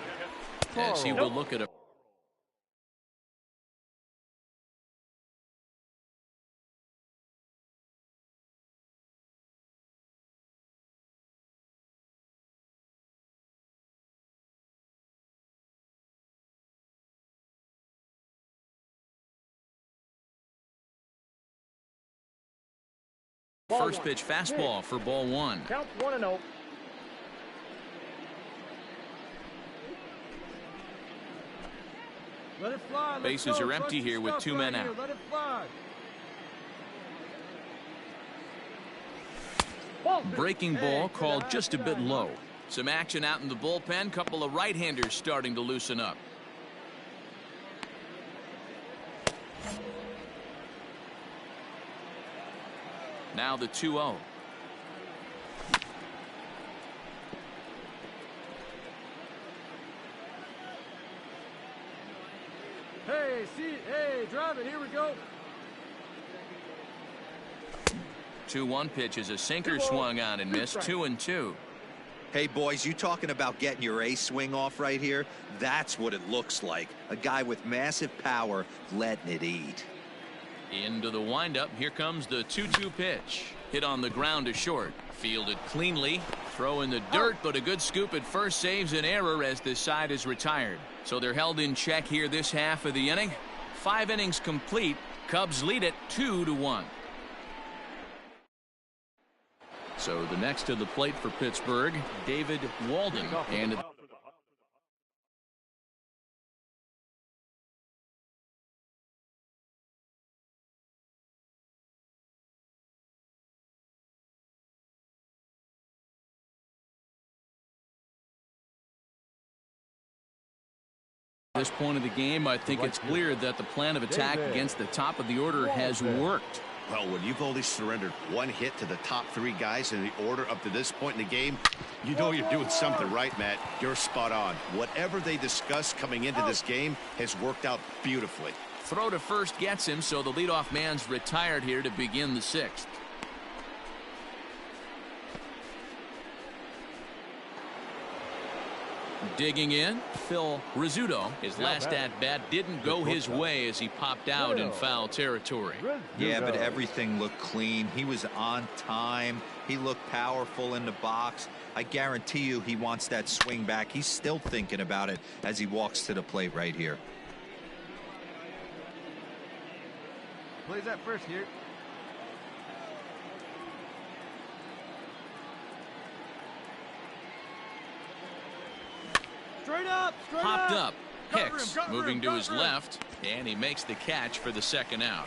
[SPEAKER 3] As he will look at a first pitch fastball for ball one.
[SPEAKER 6] Count 1-0.
[SPEAKER 2] Let it fly.
[SPEAKER 3] Bases are empty here with 2 men out.
[SPEAKER 2] Let it fly.
[SPEAKER 3] Breaking ball called just a bit low. Some action out in the bullpen. Couple of right-handers starting to loosen up. Now the 2-0.
[SPEAKER 2] Hey, drive it. Here we go.
[SPEAKER 3] 2-1 pitch is a sinker swung on and missed. 2-2.
[SPEAKER 5] Hey, boys, you talking about getting your ace swing off right here? That's what it looks like. A guy with massive power letting it eat.
[SPEAKER 3] Into the windup. Here comes the 2-2 pitch. Hit on the ground to short. Fielded cleanly. Throw in the dirt, but a good scoop at first saves an error as this side is retired. So they're held in check here this half of the inning. 5 innings complete. Cubs lead it 2-1. So the next to the plate for Pittsburgh, David Walden. And at this point of the game, I think it's clear that the plan of attack against the top of the order has worked.
[SPEAKER 1] Well, when you've only surrendered 1 hit to the top 3 guys in the order up to this point in the game, you know you're doing something right, Matt. You're spot on. Whatever they discussed coming into this game has worked out beautifully.
[SPEAKER 3] Throw to first gets him, so the leadoff man's retired here to begin the 6th. Digging in, Phil Rizzuto. His last at-bat didn't go his way as he popped out in foul territory.
[SPEAKER 5] Yeah, but everything looked clean. He was on time. He looked powerful in the box. I guarantee you he wants that swing back. He's still thinking about it as he walks to the plate right here.
[SPEAKER 7] Plays that first here.
[SPEAKER 2] Straight up.
[SPEAKER 3] Popped up. Hicks moving to his left, and he makes the catch for the 2nd out.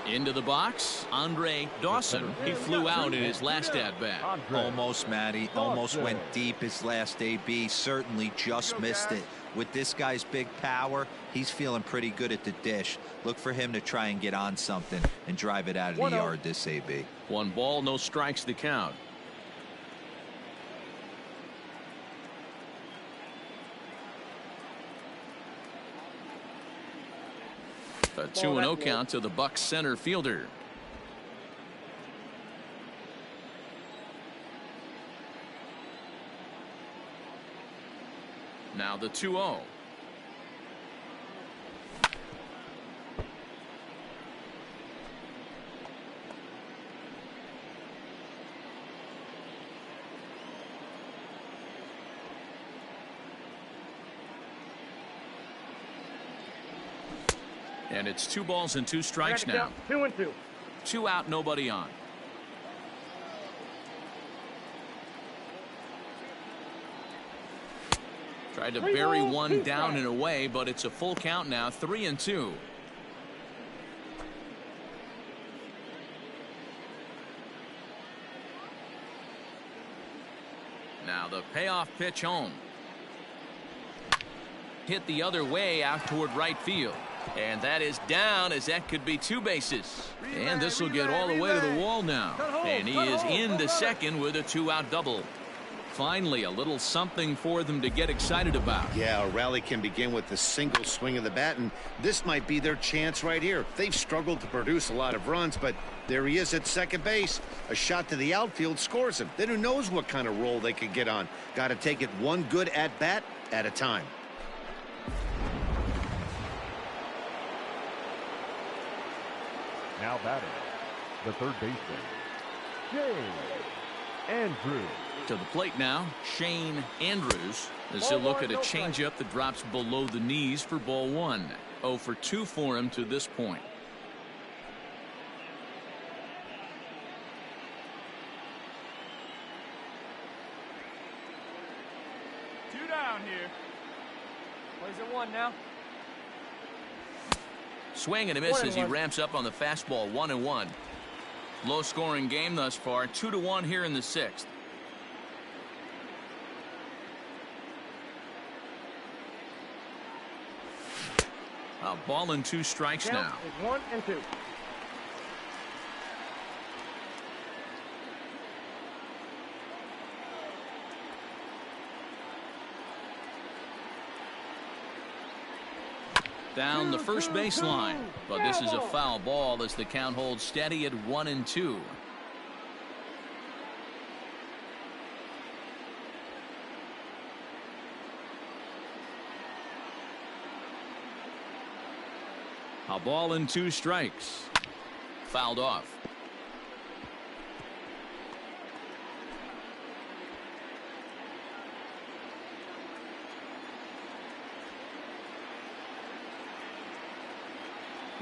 [SPEAKER 3] Into the box, Andre Dawson. He flew out in his last at-bat.
[SPEAKER 5] Almost, Matty. Almost went deep his last AB. Certainly just missed it. With this guy's big power, he's feeling pretty good at the dish. Look for him to try and get on something and drive it out of the yard this AB.
[SPEAKER 3] 1 ball, no strikes the count. A 2-0 count to the Bucks center fielder. Now the 2-0. And it's 2 balls and 2 strikes now.
[SPEAKER 6] 2-2.
[SPEAKER 3] 2 out, nobody on. Tried to bury one down and away, but it's a full count now. 3-2. Now the payoff pitch home. Hit the other way out toward right field. And that is down, as that could be 2 bases. And this will get all the way to the wall now. And he is into second with a 2-out double. Finally, a little something for them to get excited about.
[SPEAKER 1] Yeah, a rally can begin with a single swing of the bat, and this might be their chance right here. They've struggled to produce a lot of runs, but there he is at second base. A shot to the outfield scores him. Then who knows what kind of role they could get on. Got to take it one good at bat at a time.
[SPEAKER 4] Now batting, the third baseman, James Andrews.
[SPEAKER 3] To the plate now, Shane Andrews, as he'll look at a changeup that drops below the knees for ball one. 0 for 2 for him to this point.
[SPEAKER 2] Two down here. Plays at one now.
[SPEAKER 3] Swing and a miss as he ramps up on the fastball. 1-1. Low scoring game thus far. 2-1 here in the sixth. A ball and 2 strikes
[SPEAKER 6] Count
[SPEAKER 3] now.
[SPEAKER 6] is 1 and 2.
[SPEAKER 3] Down the first baseline, but this is a foul ball as the count holds steady at 1-2. A ball and 2 strikes. Fouled off.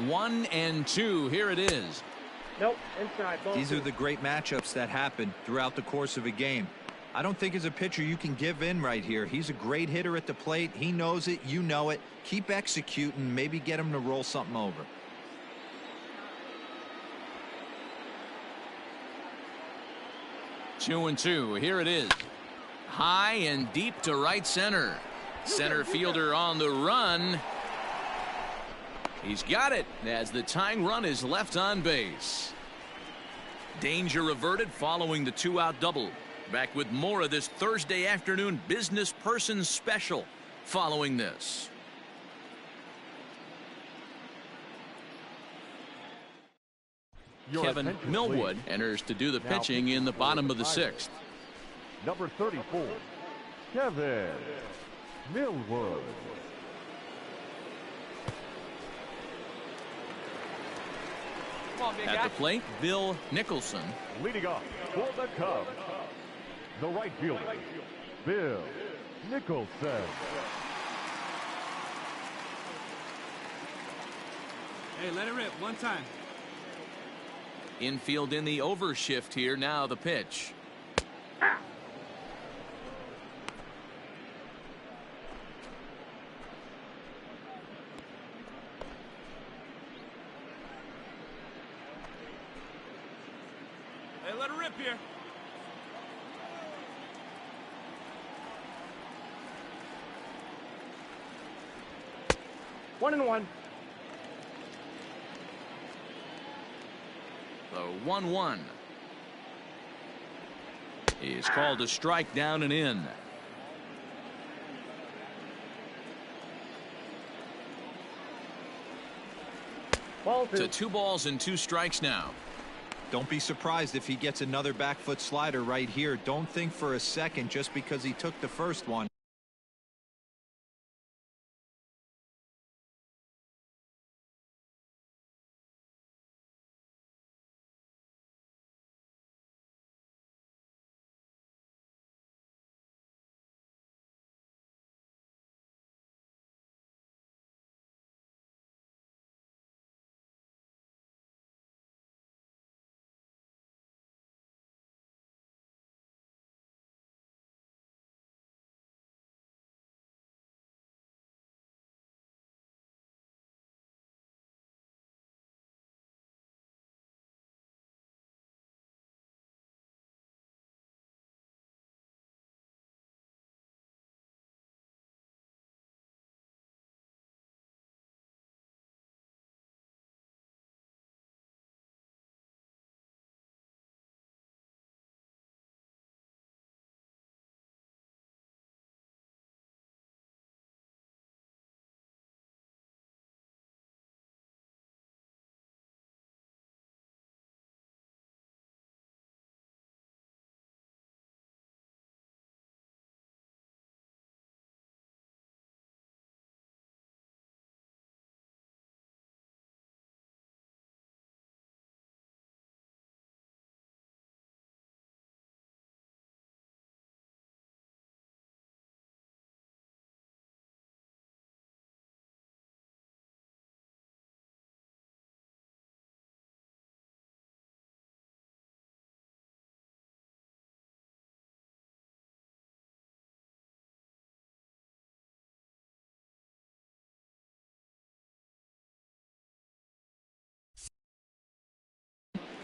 [SPEAKER 3] One and 2. Here it is.
[SPEAKER 6] Nope, inside. Ball
[SPEAKER 5] These
[SPEAKER 6] two.
[SPEAKER 5] are the great matchups that happen throughout the course of a game. I don't think as a pitcher you can give in right here. He's a great hitter at the plate. He knows it. You know it. Keep executing. Maybe get him to roll something over.
[SPEAKER 3] 2-2. Here it is. High and deep to right center. Center fielder on the run. He's got it as the tying run is left on base. Danger averted following the 2-out double. Back with more of this Thursday afternoon business person special following this.
[SPEAKER 4] Your
[SPEAKER 3] Kevin
[SPEAKER 4] attention,
[SPEAKER 3] Millwood
[SPEAKER 4] please.
[SPEAKER 3] enters to do the
[SPEAKER 4] Now
[SPEAKER 3] pitching in the bottom of the
[SPEAKER 4] Tigers.
[SPEAKER 3] 6th.
[SPEAKER 4] Number 34, Kevin Millwood.
[SPEAKER 2] Come on, big
[SPEAKER 3] At
[SPEAKER 2] guy.
[SPEAKER 3] the plate, Bill Nicholson.
[SPEAKER 4] Leading off for the Cubs, the right fielder, Bill Nicholson.
[SPEAKER 2] Hey, let it rip one time.
[SPEAKER 3] Infield in the overshift here. Now the pitch.
[SPEAKER 2] Hey, let it rip here.
[SPEAKER 6] One and one.
[SPEAKER 3] The 1-1 is called a strike, down and in.
[SPEAKER 6] Ball
[SPEAKER 3] To 2 balls and 2 strikes now.
[SPEAKER 5] Don't be surprised if he gets another back foot slider right here. Don't think for a second just because he took the first one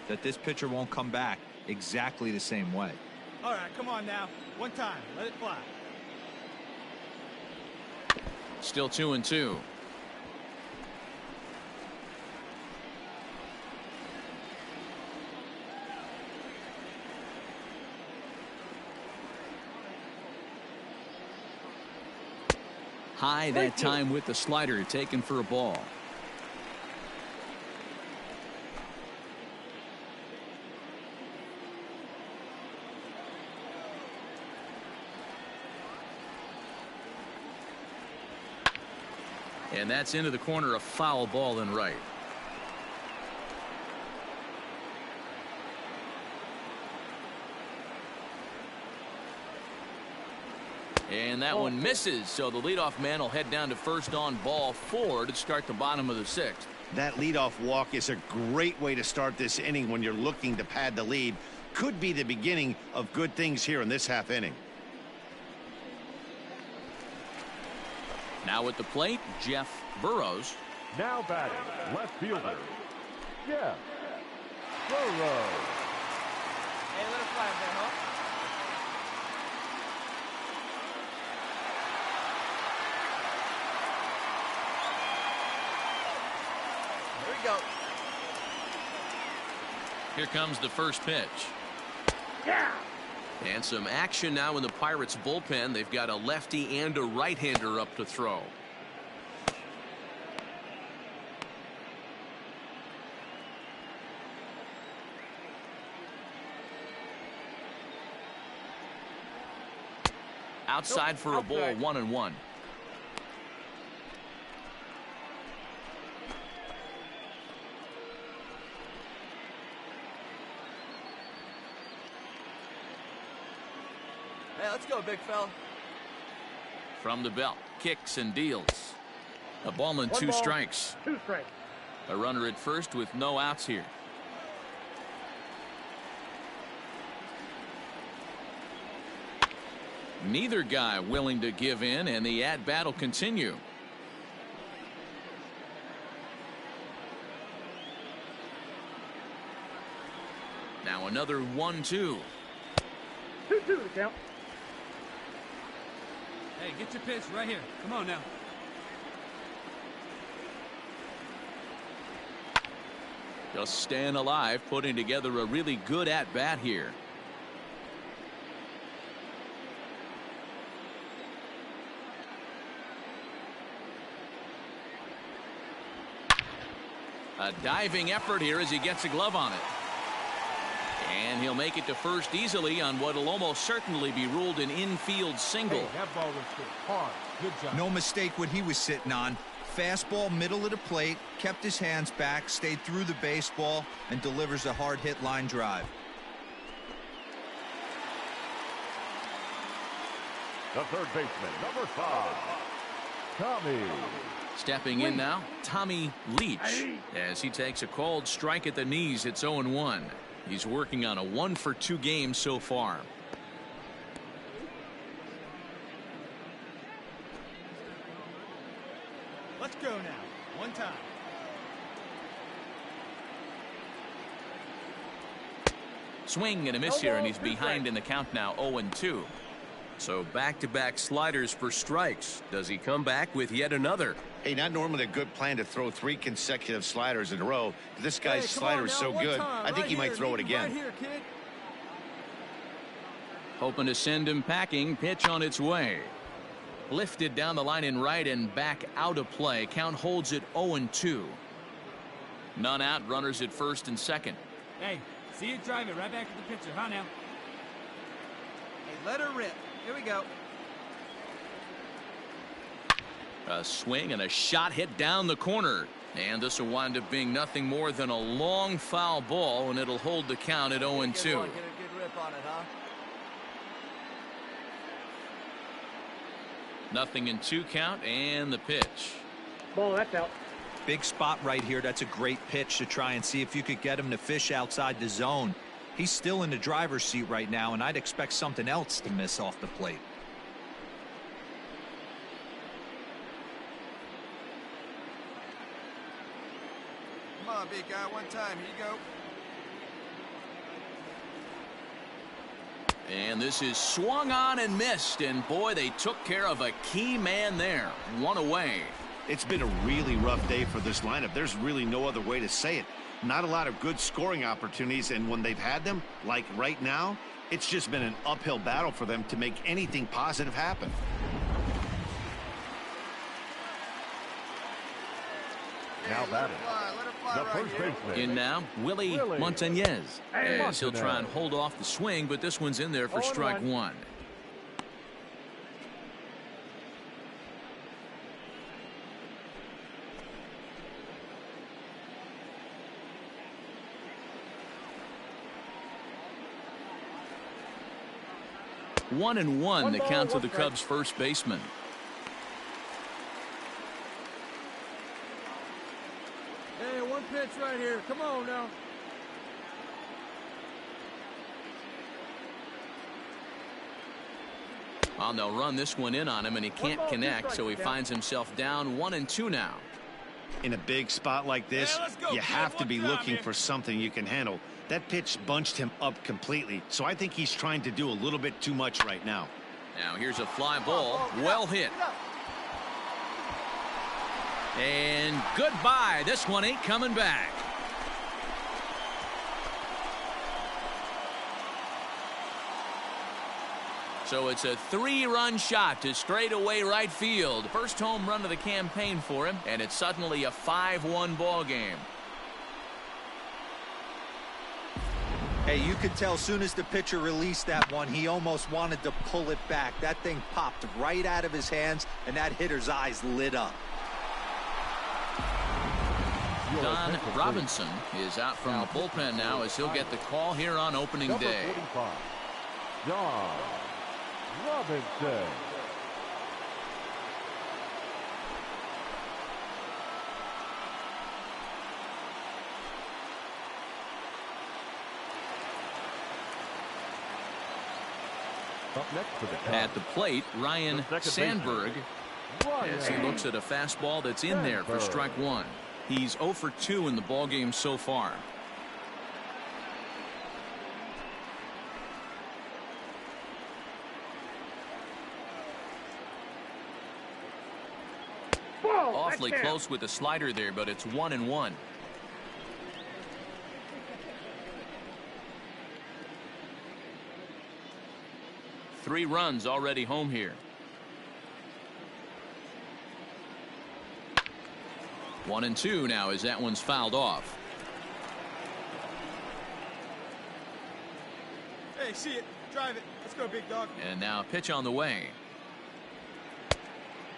[SPEAKER 5] that this pitcher won't come back exactly the same way.
[SPEAKER 2] All right, come on now. One time. Let it fly.
[SPEAKER 3] Still 2-2. High that time with the slider, taken for a ball. And that's into the corner, a foul ball and right. And that one misses, so the leadoff man will head down to first on ball 4 to start the bottom of the 6th.
[SPEAKER 1] That leadoff walk is a great way to start this inning when you're looking to pad the lead. Could be the beginning of good things here in this half inning.
[SPEAKER 3] Now at the plate, Jeff Burrows.
[SPEAKER 4] Now batting, left fielder, Jeff Burrows.
[SPEAKER 6] Hey, let it fly up there, huh? Here we go.
[SPEAKER 3] Here comes the first pitch.
[SPEAKER 6] Yeah.
[SPEAKER 3] And some action now in the Pirates bullpen. They've got a lefty and a right-hander up to throw. Outside for a ball, 1-1.
[SPEAKER 6] Hey, let's go, big fella.
[SPEAKER 3] From the belt, kicks and deals. A ball and 2 strikes.
[SPEAKER 6] 2 strikes.
[SPEAKER 3] A runner at first with no outs here. Neither guy willing to give in, and the at-bat will continue. Now another 1-2.
[SPEAKER 6] 2-2 to count.
[SPEAKER 2] Hey, get your pitch right here. Come on now.
[SPEAKER 3] Just staying alive, putting together a really good at-bat here. A diving effort here as he gets a glove on it. And he'll make it to first easily on what will almost certainly be ruled an infield single.
[SPEAKER 2] Hey, that ball was hit hard. Good job.
[SPEAKER 5] No mistake what he was sitting on. Fastball, middle of the plate, kept his hands back, stayed through the baseball, and delivers a hard hit line drive.
[SPEAKER 4] The third baseman, number 5, Tommy.
[SPEAKER 3] Stepping in now, Tommy Leach, as he takes a called strike at the knees. It's 0-1. He's working on a 1-for-2 game so far.
[SPEAKER 2] Let's go now. One time.
[SPEAKER 3] Swing and a miss here, and he's behind in the count now, 0-2. So back-to-back sliders for strikes. Does he come back with yet another?
[SPEAKER 1] Hey, not normally a good plan to throw 3 consecutive sliders in a row. This guy's slider is so good, I think he might throw it again.
[SPEAKER 2] Right here, kid.
[SPEAKER 3] Hoping to send him packing. Pitch on its way. Lifted down the line in right and back out of play. Count holds it 0-2. None out. Runners at first and second.
[SPEAKER 2] Hey, see you drive it right back to the pitcher, huh now?
[SPEAKER 7] Hey, let her rip. Here we go.
[SPEAKER 3] A swing and a shot hit down the corner. And this will wind up being nothing more than a long foul ball, and it'll hold the count at 0-2.
[SPEAKER 7] Get a good rip on it, huh?
[SPEAKER 3] Nothing in 2 count, and the pitch.
[SPEAKER 6] Ball, that's out.
[SPEAKER 5] Big spot right here. That's a great pitch to try and see if you could get him to fish outside the zone. He's still in the driver's seat right now, and I'd expect something else to miss off the plate.
[SPEAKER 7] Come on, big guy. One time. Here you go.
[SPEAKER 3] And this is swung on and missed. And boy, they took care of a key man there. One away.
[SPEAKER 1] It's been a really rough day for this lineup. There's really no other way to say it. Not a lot of good scoring opportunities, and when they've had them, like right now, it's just been an uphill battle for them to make anything positive happen.
[SPEAKER 4] Now batting, the first baseman.
[SPEAKER 3] In now, Willie Montañez. As he'll try and hold off the swing, but this one's in there for strike one. One and one, the count to the Cubs' first baseman.
[SPEAKER 2] Hey, one pitch right here. Come on now.
[SPEAKER 3] Well, they'll run this one in on him, and he can't connect, so he finds himself down 1-2 now.
[SPEAKER 1] In a big spot like this, you have to be looking for something you can handle. That pitch bunched him up completely, so I think he's trying to do a little bit too much right now.
[SPEAKER 3] Now here's a fly ball, well hit. And goodbye. This one ain't coming back. So it's a 3-run shot to straightaway right field. First home run of the campaign for him, and it's suddenly a 5-1 ball game.
[SPEAKER 5] Hey, you could tell as soon as the pitcher released that one, he almost wanted to pull it back. That thing popped right out of his hands, and that hitter's eyes lit up.
[SPEAKER 3] Don Robinson is out from the bullpen now as he'll get the call here on opening day.
[SPEAKER 4] 45, Don Robinson. Up next for the Cubs,
[SPEAKER 3] At the plate, Ryan Sandberg, as he looks at a fastball that's in there for strike one. He's 0 for 2 in the ballgame so far. Awfully close with the slider there, but it's 1-1. Three runs already home here. 1-2 now as that one's fouled off.
[SPEAKER 7] Hey, see it. Drive it. Let's go, big dog.
[SPEAKER 3] And now a pitch on the way.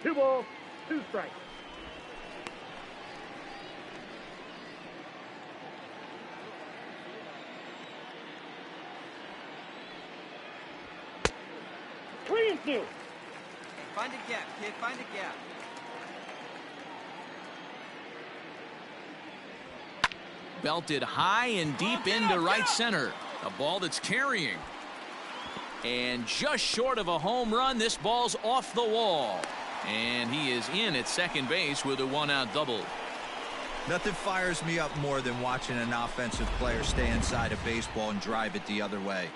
[SPEAKER 6] 2 balls, 2 strikes.
[SPEAKER 7] Find a gap, kid. Find a gap.
[SPEAKER 3] Belted high and deep into right center. A ball that's carrying. And just short of a home run, this ball's off the wall. And he is in at second base with a 1-out double.
[SPEAKER 5] Nothing fires me up more than watching an offensive player stay inside a baseball and drive it the other way.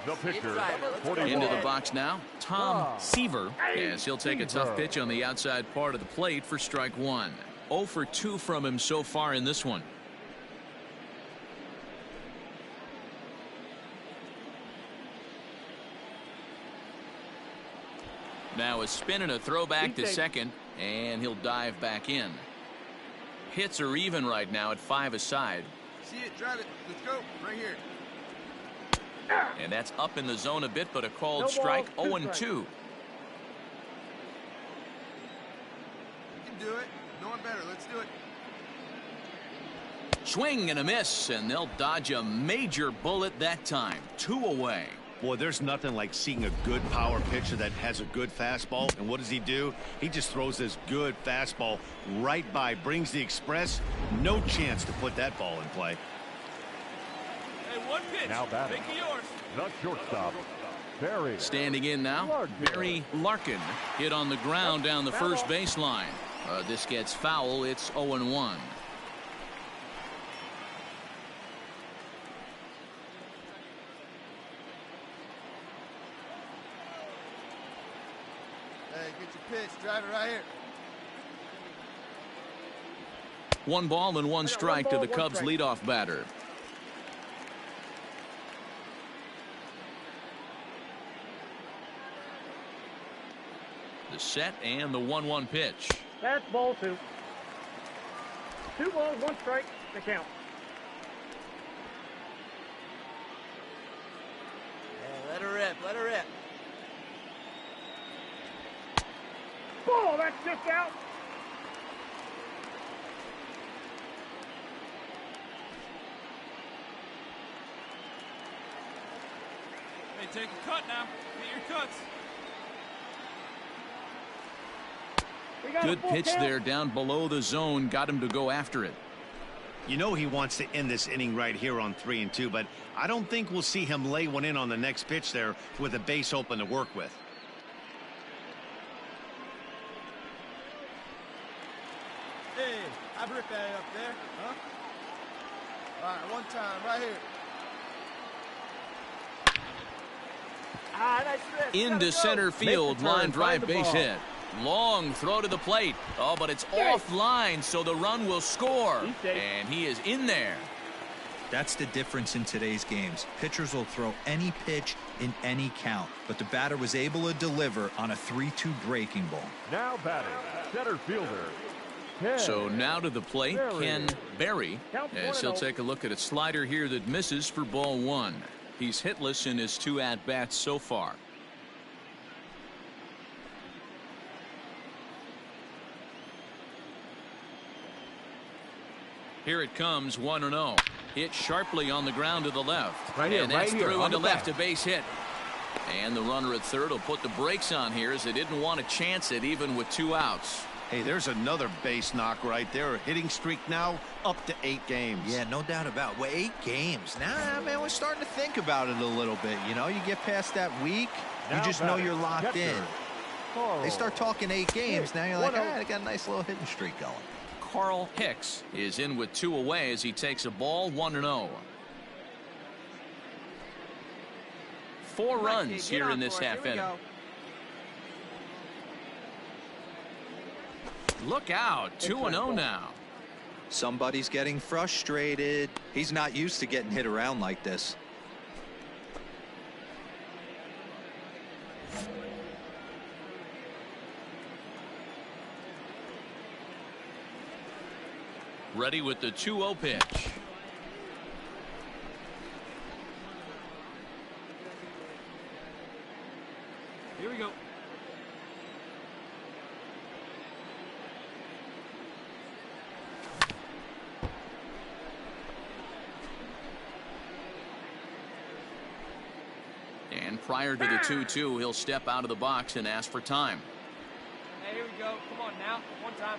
[SPEAKER 4] The pitcher, 41.
[SPEAKER 3] Into the box now, Tom Seaver, as he'll take a tough pitch on the outside part of the plate for strike one. 0 for 2 from him so far in this one. Now a spin and a throwback to second, and he'll dive back in. Hits are even right now at 5 aside.
[SPEAKER 7] See it, drive it. Let's go. Right here.
[SPEAKER 3] And that's up in the zone a bit, but a called strike. 0-2.
[SPEAKER 7] You can do it. No one better. Let's do it.
[SPEAKER 3] Swing and a miss, and they'll dodge a major bullet that time. 2 away.
[SPEAKER 1] Boy, there's nothing like seeing a good power pitcher that has a good fastball. And what does he do? He just throws this good fastball right by, brings the express. No chance to put that ball in play.
[SPEAKER 2] Hey, one pitch.
[SPEAKER 4] Now batting,
[SPEAKER 2] Make it yours.
[SPEAKER 4] the shortstop, Barry.
[SPEAKER 3] Standing in now, Barry Larkin hit on the ground down the first baseline. This gets foul. It's 0-1.
[SPEAKER 8] Hey, get your pitch. Drive it right here.
[SPEAKER 3] 1 ball and 1 strike to the Cubs leadoff batter. The set and the 1-1 pitch.
[SPEAKER 6] That's ball 2. 2 balls, 1 strike to count.
[SPEAKER 7] Yeah, let her rip, let her rip.
[SPEAKER 6] Ball, that's just out.
[SPEAKER 2] Hey, take a cut now. Get your cuts.
[SPEAKER 3] Good pitch there down below the zone. Got him to go after it.
[SPEAKER 1] You know he wants to end this inning right here on 3-2, but I don't think we'll see him lay one in on the next pitch there with a base open to work with.
[SPEAKER 8] Hey, I've ripped that up there, huh? All right, one time, right here.
[SPEAKER 6] Nice rip.
[SPEAKER 3] Into center field, line drive base hit. Long throw to the plate. Oh, but it's offline, so the run will score. And he is in there.
[SPEAKER 5] That's the difference in today's games. Pitchers will throw any pitch in any count, but the batter was able to deliver on a 3-2 breaking ball.
[SPEAKER 4] Now batting, center fielder. Ken.
[SPEAKER 3] So now to the plate, Ken Berry, as he'll take a look at a slider here that misses for ball 1. He's hitless in his 2 at-bats so far. Here it comes, 1-0. Hit sharply on the ground to the left.
[SPEAKER 2] Right here,
[SPEAKER 3] and that's
[SPEAKER 2] right here,
[SPEAKER 3] through
[SPEAKER 2] on
[SPEAKER 3] into
[SPEAKER 2] the
[SPEAKER 3] left,
[SPEAKER 2] back.
[SPEAKER 3] a base hit. And the runner at third will put the brakes on here as they didn't want to chance it even with 2 outs.
[SPEAKER 1] Hey, there's another base knock right there. A hitting streak now up to 8 games.
[SPEAKER 5] Yeah, no doubt about it. Well, 8 games. Now, man, we're starting to think about it a little bit. You know, you get past that week, you
[SPEAKER 4] Now
[SPEAKER 5] just know
[SPEAKER 4] batting,
[SPEAKER 5] you're locked
[SPEAKER 4] catcher,
[SPEAKER 5] in.
[SPEAKER 4] Carl.
[SPEAKER 5] They start talking 8 games. Now you're like, they got a nice little hitting streak going.
[SPEAKER 3] Carl Hicks is in with 2 away as he takes a ball, 1-0. 4 runs here in this half inning. Look out, 2-0 now.
[SPEAKER 5] Somebody's getting frustrated. He's not used to getting hit around like this.
[SPEAKER 3] Ready with the 2-0 pitch.
[SPEAKER 2] Here we go.
[SPEAKER 3] And prior to the 2-2, he'll step out of the box and ask for time.
[SPEAKER 6] Hey, here we go. Come on now. One time.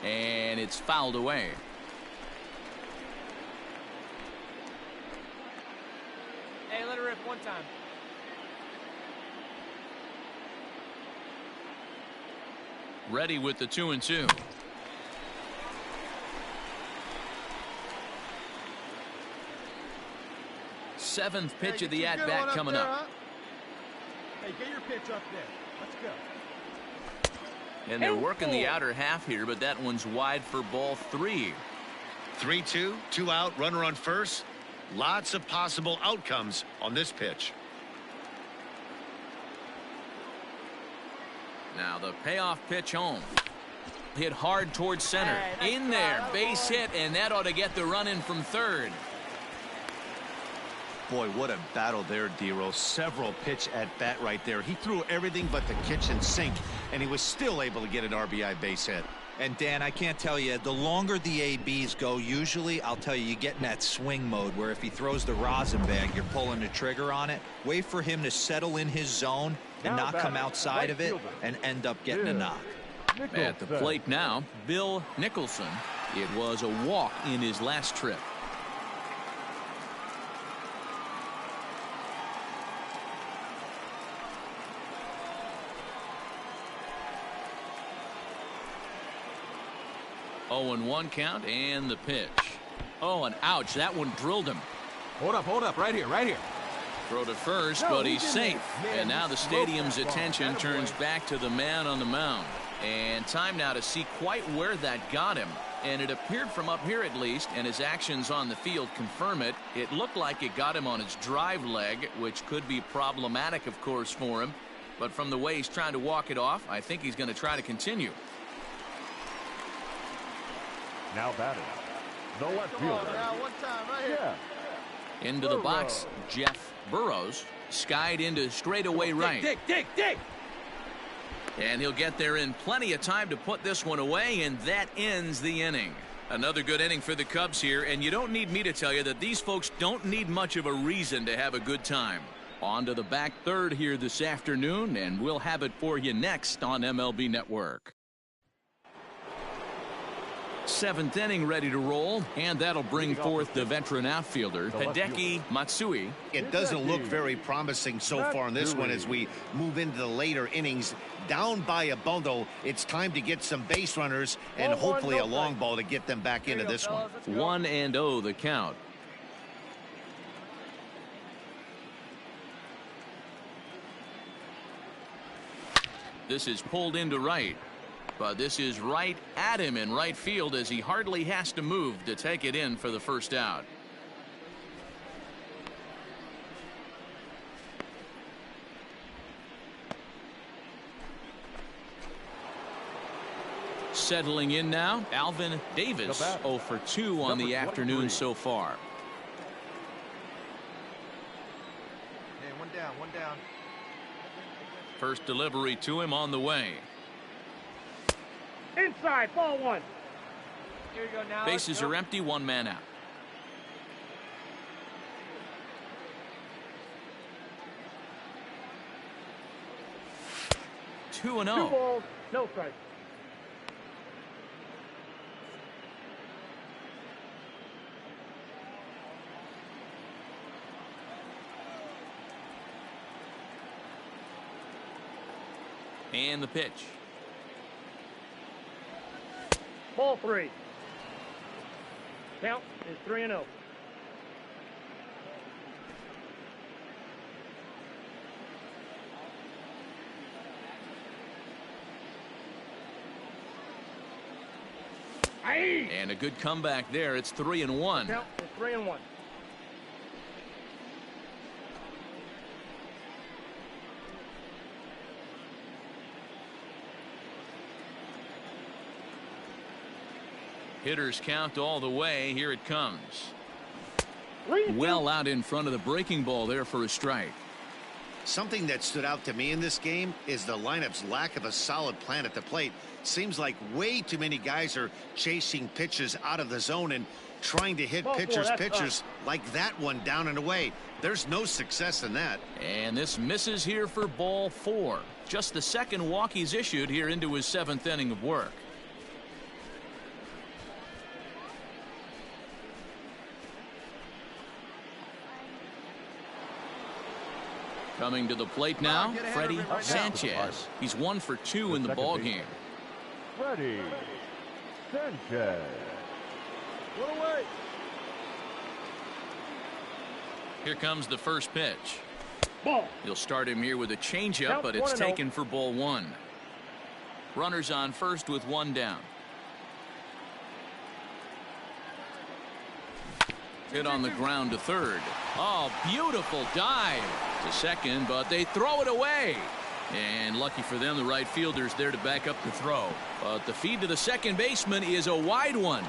[SPEAKER 3] And it's fouled away.
[SPEAKER 6] Hey, let her rip one time.
[SPEAKER 3] Ready with the 2-2. Seventh pitch of the at-bat coming up.
[SPEAKER 8] Hey, get your pitch up there. Let's go.
[SPEAKER 3] And they're working the outer half here, but that one's wide for ball 3.
[SPEAKER 1] 3-2, 2 out, runner on first. Lots of possible outcomes on this pitch.
[SPEAKER 3] Now the payoff pitch home. Hit hard towards center. In there, base hit, and that ought to get the run in from third.
[SPEAKER 1] Boy, what a battle there, Dero. Several pitch at bat right there. He threw everything but the kitchen sink, and he was still able to get an RBI base hit.
[SPEAKER 5] And Dan, I can't tell you, the longer the ABs go, usually, I'll tell you, you get in that swing mode where if he throws the rosin bag, you're pulling the trigger on it. Wait for him to settle in his zone and
[SPEAKER 4] Now
[SPEAKER 5] not come
[SPEAKER 4] batting,
[SPEAKER 5] outside
[SPEAKER 4] right
[SPEAKER 5] of it
[SPEAKER 4] fielder,
[SPEAKER 5] and end up getting a
[SPEAKER 4] Bill
[SPEAKER 5] knock.
[SPEAKER 3] At the
[SPEAKER 4] Nicholson.
[SPEAKER 3] plate now, Bill Nicholson. It was a walk in his last trip. Oh, and 1 count, and the pitch. Oh, and ouch, that one drilled him.
[SPEAKER 2] Hold up, right here.
[SPEAKER 3] Throw to first, but he's safe. And now the stadium's attention turns back to the man on the mound. And time now to see quite where that got him. And it appeared from up here at least, and his actions on the field confirm it. It looked like it got him on his drive leg, which could be problematic, of course, for him. But from the way he's trying to walk it off, I think he's going to try to continue.
[SPEAKER 4] Now batting, the left fielder.
[SPEAKER 8] Now, 1 time, right here.
[SPEAKER 3] Into the box, Jeff Burrows. Skied into straightaway right.
[SPEAKER 2] Dig.
[SPEAKER 3] And he'll get there in plenty of time to put this one away, and that ends the inning. Another good inning for the Cubs here, and you don't need me to tell you that these folks don't need much of a reason to have a good time. On to the back third here this afternoon, and we'll have it for you next on MLB Network. 7th inning ready to roll, and that'll bring forth the veteran outfielder Hideki Matsui.
[SPEAKER 1] It doesn't look very promising so far in this one as we move into the later innings. Down by a bundle, it's time to get some base runners and hopefully a long ball to get them back into this one.
[SPEAKER 3] 1-0 the count. This is pulled into right. But this is right at him in right field as he hardly has to move to take it in for the first out. Settling in now, Alvin Davis, 0 for 2 on the afternoon so far.
[SPEAKER 8] Hey, 1 down, 1 down.
[SPEAKER 3] First delivery to him on the way.
[SPEAKER 6] Inside, ball 1.
[SPEAKER 7] Here you go now.
[SPEAKER 3] Bases are empty, 1 man out. Two
[SPEAKER 6] 2 balls, no strikes.
[SPEAKER 3] And the pitch.
[SPEAKER 6] Ball 3. Count is 3-0.
[SPEAKER 3] And a good comeback there. It's 3-1.
[SPEAKER 6] Count is 3-1.
[SPEAKER 3] Hitters count all the way. Here it comes. Well out in front of the breaking ball there for a strike.
[SPEAKER 1] Something that stood out to me in this game is the lineup's lack of a solid plan at the plate. Seems like way too many guys are chasing pitches out of the zone and trying to hit pitchers like that one down and away. There's no success in that.
[SPEAKER 3] And this misses here for ball 4. Just the second walk he's issued here into his 7th inning of work. Coming to the plate now, Freddie Sanchez. He's 1 for 2 in the ball game.
[SPEAKER 4] Freddie Sanchez.
[SPEAKER 8] Put away.
[SPEAKER 3] Here comes the first pitch.
[SPEAKER 6] Ball.
[SPEAKER 3] He'll start him here with a changeup, but it's taken for ball 1. Runners on first with 1 down. Hit on the ground to third. Oh, beautiful dive to second, but they throw it away. And lucky for them, the right fielder's there to back up the throw. But the feed to the second baseman is a wide one.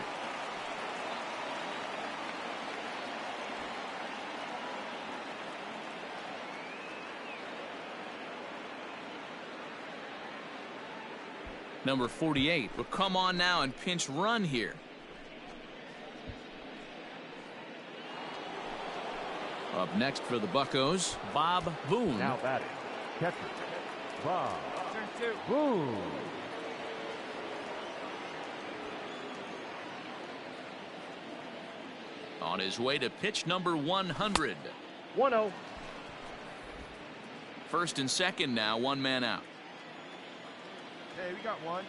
[SPEAKER 3] Number 48 will come on now and pinch run here. Up next for the Buccos, Bob Boone.
[SPEAKER 4] Now batting, catcher, Bob
[SPEAKER 7] Turn 2.
[SPEAKER 4] Boone.
[SPEAKER 3] On his way to pitch number 100.
[SPEAKER 6] 1-0.
[SPEAKER 3] First and second now, one man out.
[SPEAKER 8] Hey, we got one.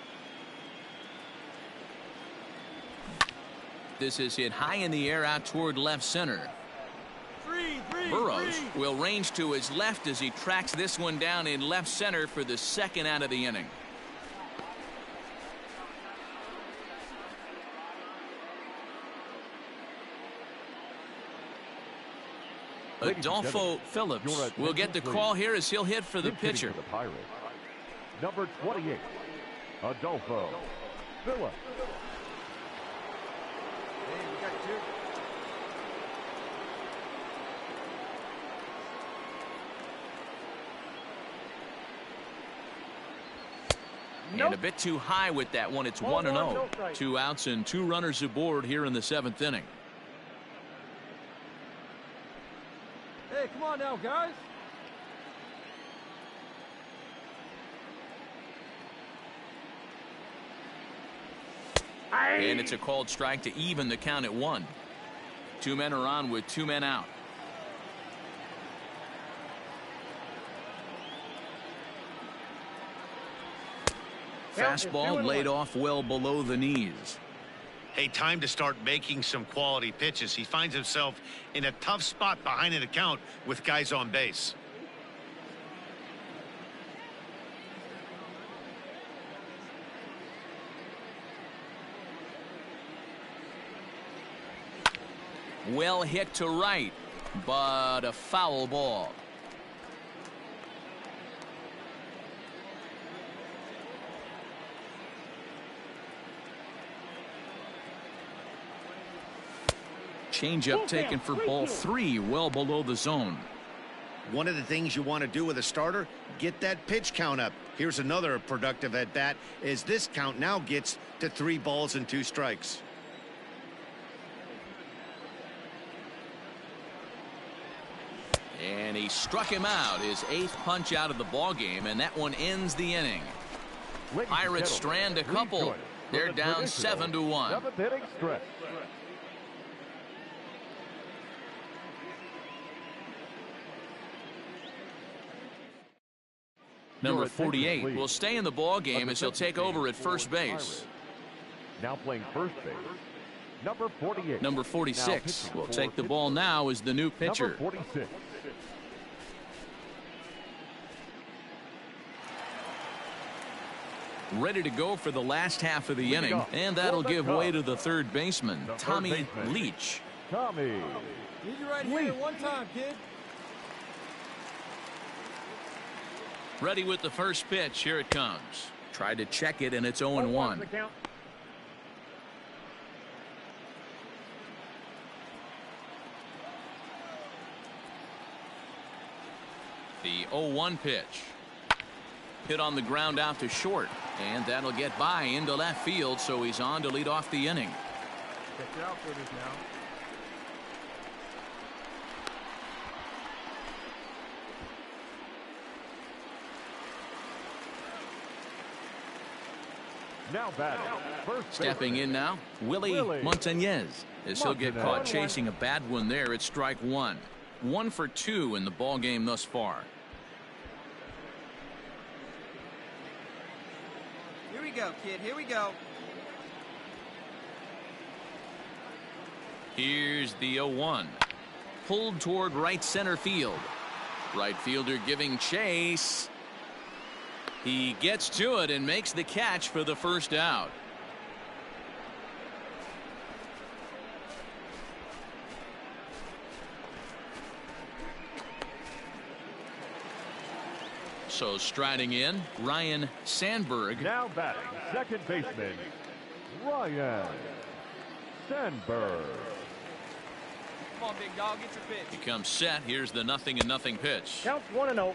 [SPEAKER 3] This is hit high in the air out toward left center. Burrows will range to his left as he tracks this one down in left center for the second out of the inning. Adolfo Phillips will get the call here as he'll hit for the pitcher.
[SPEAKER 4] For the Pirates, number 28, Adolfo Phillips.
[SPEAKER 8] Hey, we got two.
[SPEAKER 3] And a bit too high with that one. It's 1-0. 2 outs and 2 runners aboard here in the 7th inning.
[SPEAKER 2] Hey, come on now, guys.
[SPEAKER 3] And it's a called strike to even the count at 1. 2 men are on with 2 men out. Fastball laid off well below the knees.
[SPEAKER 1] Hey, time to start making some quality pitches. He finds himself in a tough spot behind an account with guys on base.
[SPEAKER 3] Well hit to right, but a foul ball. Changeup taken for ball 3, well below the zone.
[SPEAKER 1] One of the things you want to do with a starter, get that pitch count up. Here's another productive at bat as this count now gets to 3 balls and 2 strikes.
[SPEAKER 3] And he struck him out, his 8th punch out of the ball game, and that one ends the inning. Pirates strand a couple. They're down 7-1.
[SPEAKER 4] 7th inning stretch.
[SPEAKER 3] Number 48 will stay in the ball game as he'll take over at first base.
[SPEAKER 4] Now playing first base, number 48.
[SPEAKER 3] Number 46 will take the ball now as the new pitcher.
[SPEAKER 4] Number 46.
[SPEAKER 3] Ready to go for the last half of the inning, and that'll give way to the third baseman, Tommy Leach.
[SPEAKER 4] Tommy.
[SPEAKER 2] Need you right here one time, kid.
[SPEAKER 3] Ready with the first pitch. Here it comes. Tried to check it, and it's 0-1. The 0-1 pitch. Hit on the ground out to short, and that'll get by into left field, so he's on to lead off the inning.
[SPEAKER 8] Check it out for this now.
[SPEAKER 4] Now batting, first
[SPEAKER 3] Stepping in now, Willie Montañez, as he'll get caught chasing a bad one there at strike 1. 1 for 2 in the ball game thus far.
[SPEAKER 7] Here we go, kid. Here we go.
[SPEAKER 3] Here's the 0-1. Pulled toward right center field. Right fielder giving chase. He gets to it and makes the catch for the first out. So striding in, Ryan Sandberg.
[SPEAKER 4] Now batting, second baseman, Ryan Sandberg.
[SPEAKER 7] Come on, big dog, get your pitch.
[SPEAKER 3] He comes set. Here's the 0-0 pitch.
[SPEAKER 6] Counts 1-0.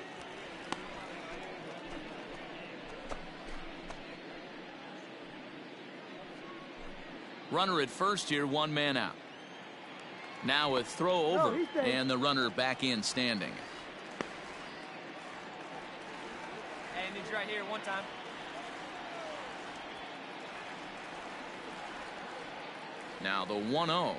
[SPEAKER 3] Runner at first here, 1 man out. Now a throw over, and the runner back in standing.
[SPEAKER 7] And it's right here one time.
[SPEAKER 3] Now the 1-0.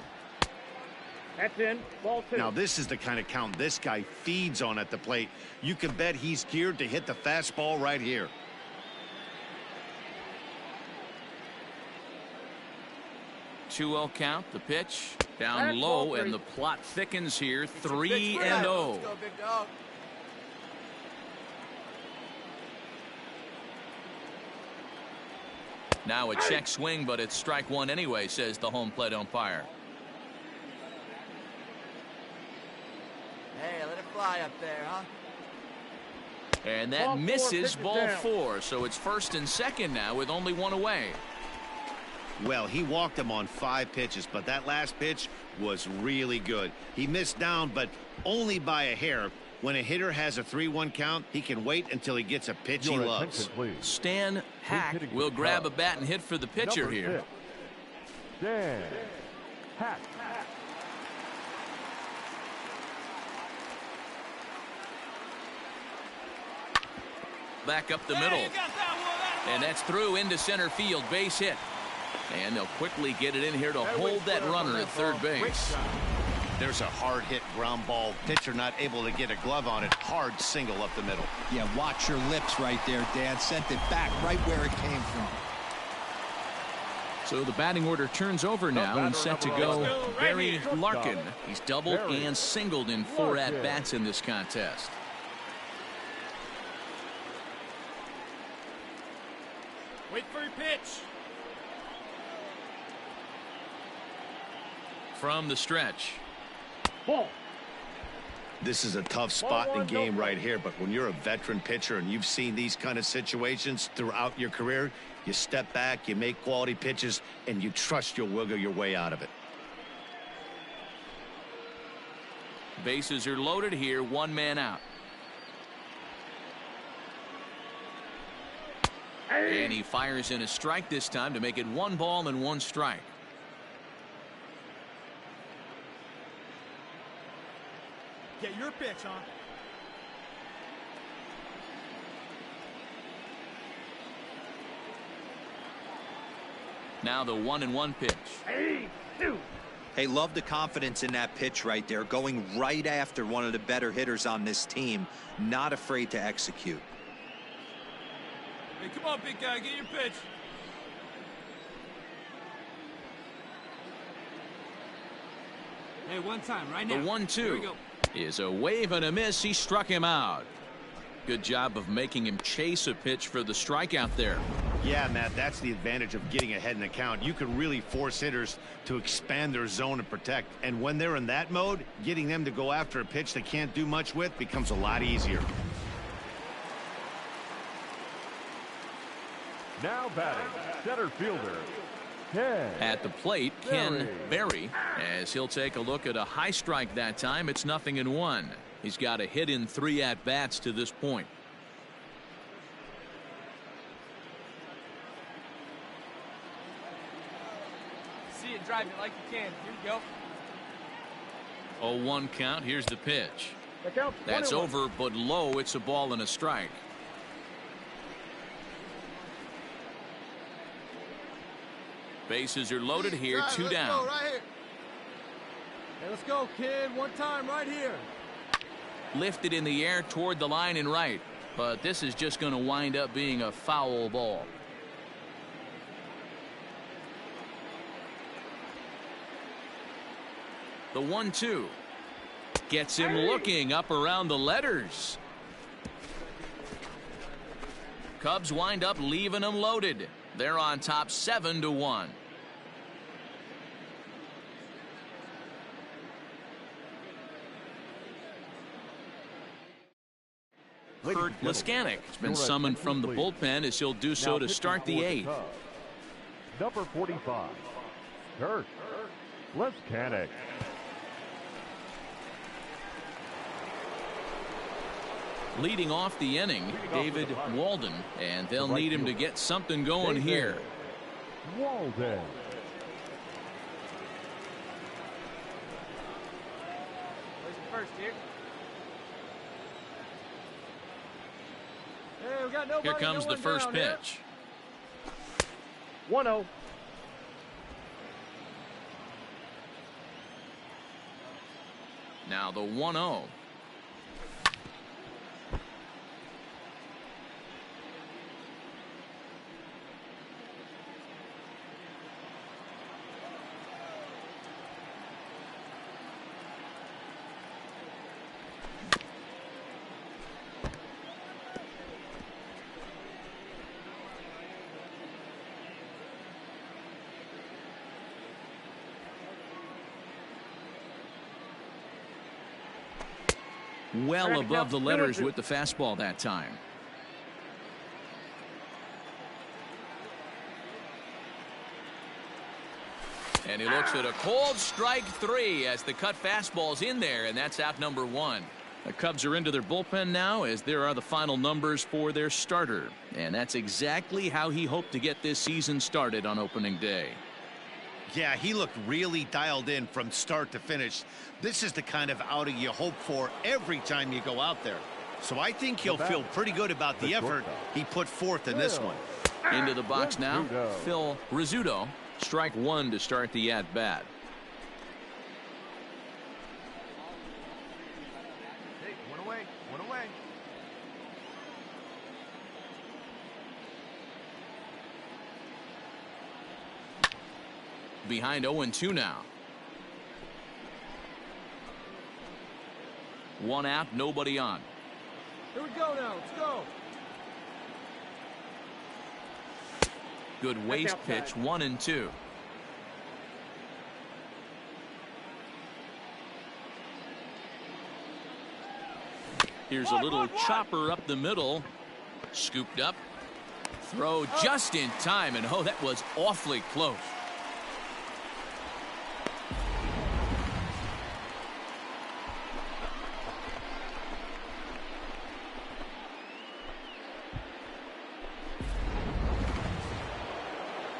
[SPEAKER 6] That's in. Ball 2.
[SPEAKER 1] Now, this is the kind of count this guy feeds on at the plate. You can bet he's geared to hit the fastball right here.
[SPEAKER 3] 2-0 count. The pitch down
[SPEAKER 6] That's
[SPEAKER 3] low,
[SPEAKER 6] ball
[SPEAKER 3] and
[SPEAKER 6] 3.
[SPEAKER 3] the plot thickens here. 3-0.
[SPEAKER 8] Let's go, big dog.
[SPEAKER 3] Now a check swing, but it's strike one anyway, says the home plate umpire.
[SPEAKER 8] Hey, let it fly up there, huh?
[SPEAKER 3] And that
[SPEAKER 6] Ball 4,
[SPEAKER 3] misses
[SPEAKER 6] pitches
[SPEAKER 3] ball
[SPEAKER 6] down.
[SPEAKER 3] 4, so it's first and second now with only one away.
[SPEAKER 1] Well, he walked him on 5 pitches, but that last pitch was really good. He missed down, but only by a hair. When a hitter has a 3-1 count, he can wait until he gets a pitch he
[SPEAKER 4] Your
[SPEAKER 1] loves.
[SPEAKER 4] attention, please.
[SPEAKER 3] Stan Hack
[SPEAKER 4] hitting
[SPEAKER 3] will
[SPEAKER 4] the
[SPEAKER 3] grab a
[SPEAKER 4] Cubs.
[SPEAKER 3] bat and hit for the pitcher
[SPEAKER 4] Number
[SPEAKER 3] here.
[SPEAKER 4] 6, Dan Hack.
[SPEAKER 3] Back up the middle. And that's through into center field. Base hit. And they'll quickly get it in here to hold that runner at third base.
[SPEAKER 1] There's a hard hit ground ball. Pitcher not able to get a glove on it. Hard single up the middle.
[SPEAKER 5] Yeah, watch your lips right there, Dan. Sent it back right where it came from.
[SPEAKER 3] So the batting order turns over now and set to go Barry Larkin. He's doubled and singled in 4 at-bats in this contest.
[SPEAKER 2] Wait for your pitch.
[SPEAKER 3] From the stretch.
[SPEAKER 6] Ball.
[SPEAKER 1] This is a tough spot in the game right here, but when you're a veteran pitcher and you've seen these kind of situations throughout your career, you step back, you make quality pitches, and you trust you'll wiggle your way out of it.
[SPEAKER 3] Bases are loaded here, 1 man out. And he fires in a strike this time to make it 1 ball and 1 strike.
[SPEAKER 8] Get your pitch, huh?
[SPEAKER 3] Now the 1-1 pitch.
[SPEAKER 5] Hey, love the confidence in that pitch right there. Going right after one of the better hitters on this team. Not afraid to execute.
[SPEAKER 2] Hey, come on, big guy, get your pitch. Hey, one time, right
[SPEAKER 3] The
[SPEAKER 2] now. Here we
[SPEAKER 3] 1-2
[SPEAKER 2] go.
[SPEAKER 3] is a wave and a miss. He struck him out. Good job of making him chase a pitch for the strikeout there.
[SPEAKER 1] Yeah, Matt, that's the advantage of getting ahead in the count. You can really force hitters to expand their zone and protect. And when they're in that mode, getting them to go after a pitch they can't do much with becomes a lot easier.
[SPEAKER 4] Now batting, center fielder, Ken.
[SPEAKER 3] At the plate, Ken Berry, as he'll take a look at a high strike that time. It's 0-1. He's got a hit in 3 at-bats to this point.
[SPEAKER 2] See it, drive it like you can. Here we go.
[SPEAKER 3] 0-1 count. Here's the pitch.
[SPEAKER 6] The count's
[SPEAKER 3] That's
[SPEAKER 6] 21.
[SPEAKER 3] over, but low. It's a ball and a strike. Bases are loaded here,
[SPEAKER 8] Right,
[SPEAKER 3] 2
[SPEAKER 8] let's
[SPEAKER 3] down.
[SPEAKER 8] Go right here.
[SPEAKER 2] Hey, let's go, kid. One time, right here.
[SPEAKER 3] Lifted in the air toward the line and right, but this is just going to wind up being a foul ball. The 1-2 gets him looking up around the letters. Cubs wind up leaving them loaded. They're on top 7-1. Kurt Leskanik has been summoned from the bullpen, as he'll do so to start the 8th.
[SPEAKER 4] Number 45, Kurt Leskanik.
[SPEAKER 3] Leading off the inning, David Walden, and they'll need him to get something going here.
[SPEAKER 4] Walden.
[SPEAKER 2] Where's the first here? Hey, we got nobody.
[SPEAKER 3] Here comes
[SPEAKER 2] no
[SPEAKER 3] the
[SPEAKER 2] one
[SPEAKER 3] first
[SPEAKER 2] down here.
[SPEAKER 3] pitch.
[SPEAKER 6] 1-0.
[SPEAKER 3] Now the 1-0. Well above the letters with the fastball that time. And he looks at a cold strike 3 as the cut fastball's in there, and that's out number 1. The Cubs are into their bullpen now as there are the final numbers for their starter. And that's exactly how he hoped to get this season started on opening day.
[SPEAKER 1] Yeah, he looked really dialed in from start to finish. This is the kind of outing you hope for every time you go out there. So I think he'll feel pretty good about the effort he put forth in this one.
[SPEAKER 3] Into the box now, Phil Rizzuto. Strike 1 to start the at-bat.
[SPEAKER 8] Hey, one away, one away.
[SPEAKER 3] Behind 0-2 now. 1 out, nobody on.
[SPEAKER 8] Here we go now. Let's go.
[SPEAKER 3] Good waste pitch, 1-2. Here's a little chopper up the middle. Scooped up. Throw just in time, and oh, that was awfully close.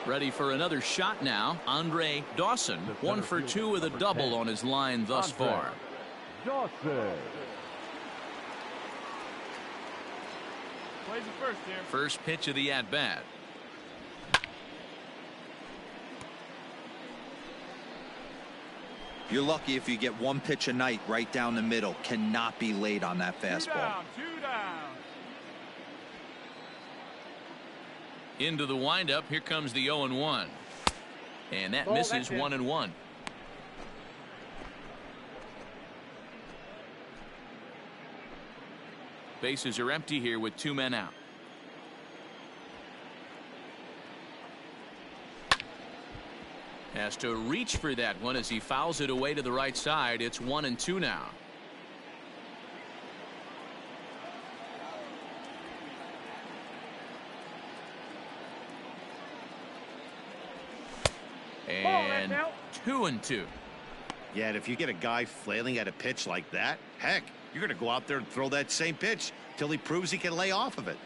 [SPEAKER 3] Ready for another shot now. Andre Dawson, 1 for 2 with a double on his line thus far.
[SPEAKER 4] Dawson.
[SPEAKER 2] Plays it first here.
[SPEAKER 3] First pitch of the at-bat.
[SPEAKER 5] You're lucky if you get one pitch a night right down the middle. Cannot be late on that fastball.
[SPEAKER 2] Two down.
[SPEAKER 3] Into the windup. Here comes the 0-1. And that misses 1-1. Bases are empty here with 2 men out. Has to reach for that one as he fouls it away to the right side. It's 1-2 now. And 2-2.
[SPEAKER 1] Yeah, and if you get a guy flailing at a pitch like that, heck, you're going to go out there and throw that same pitch till he proves he can lay off of it.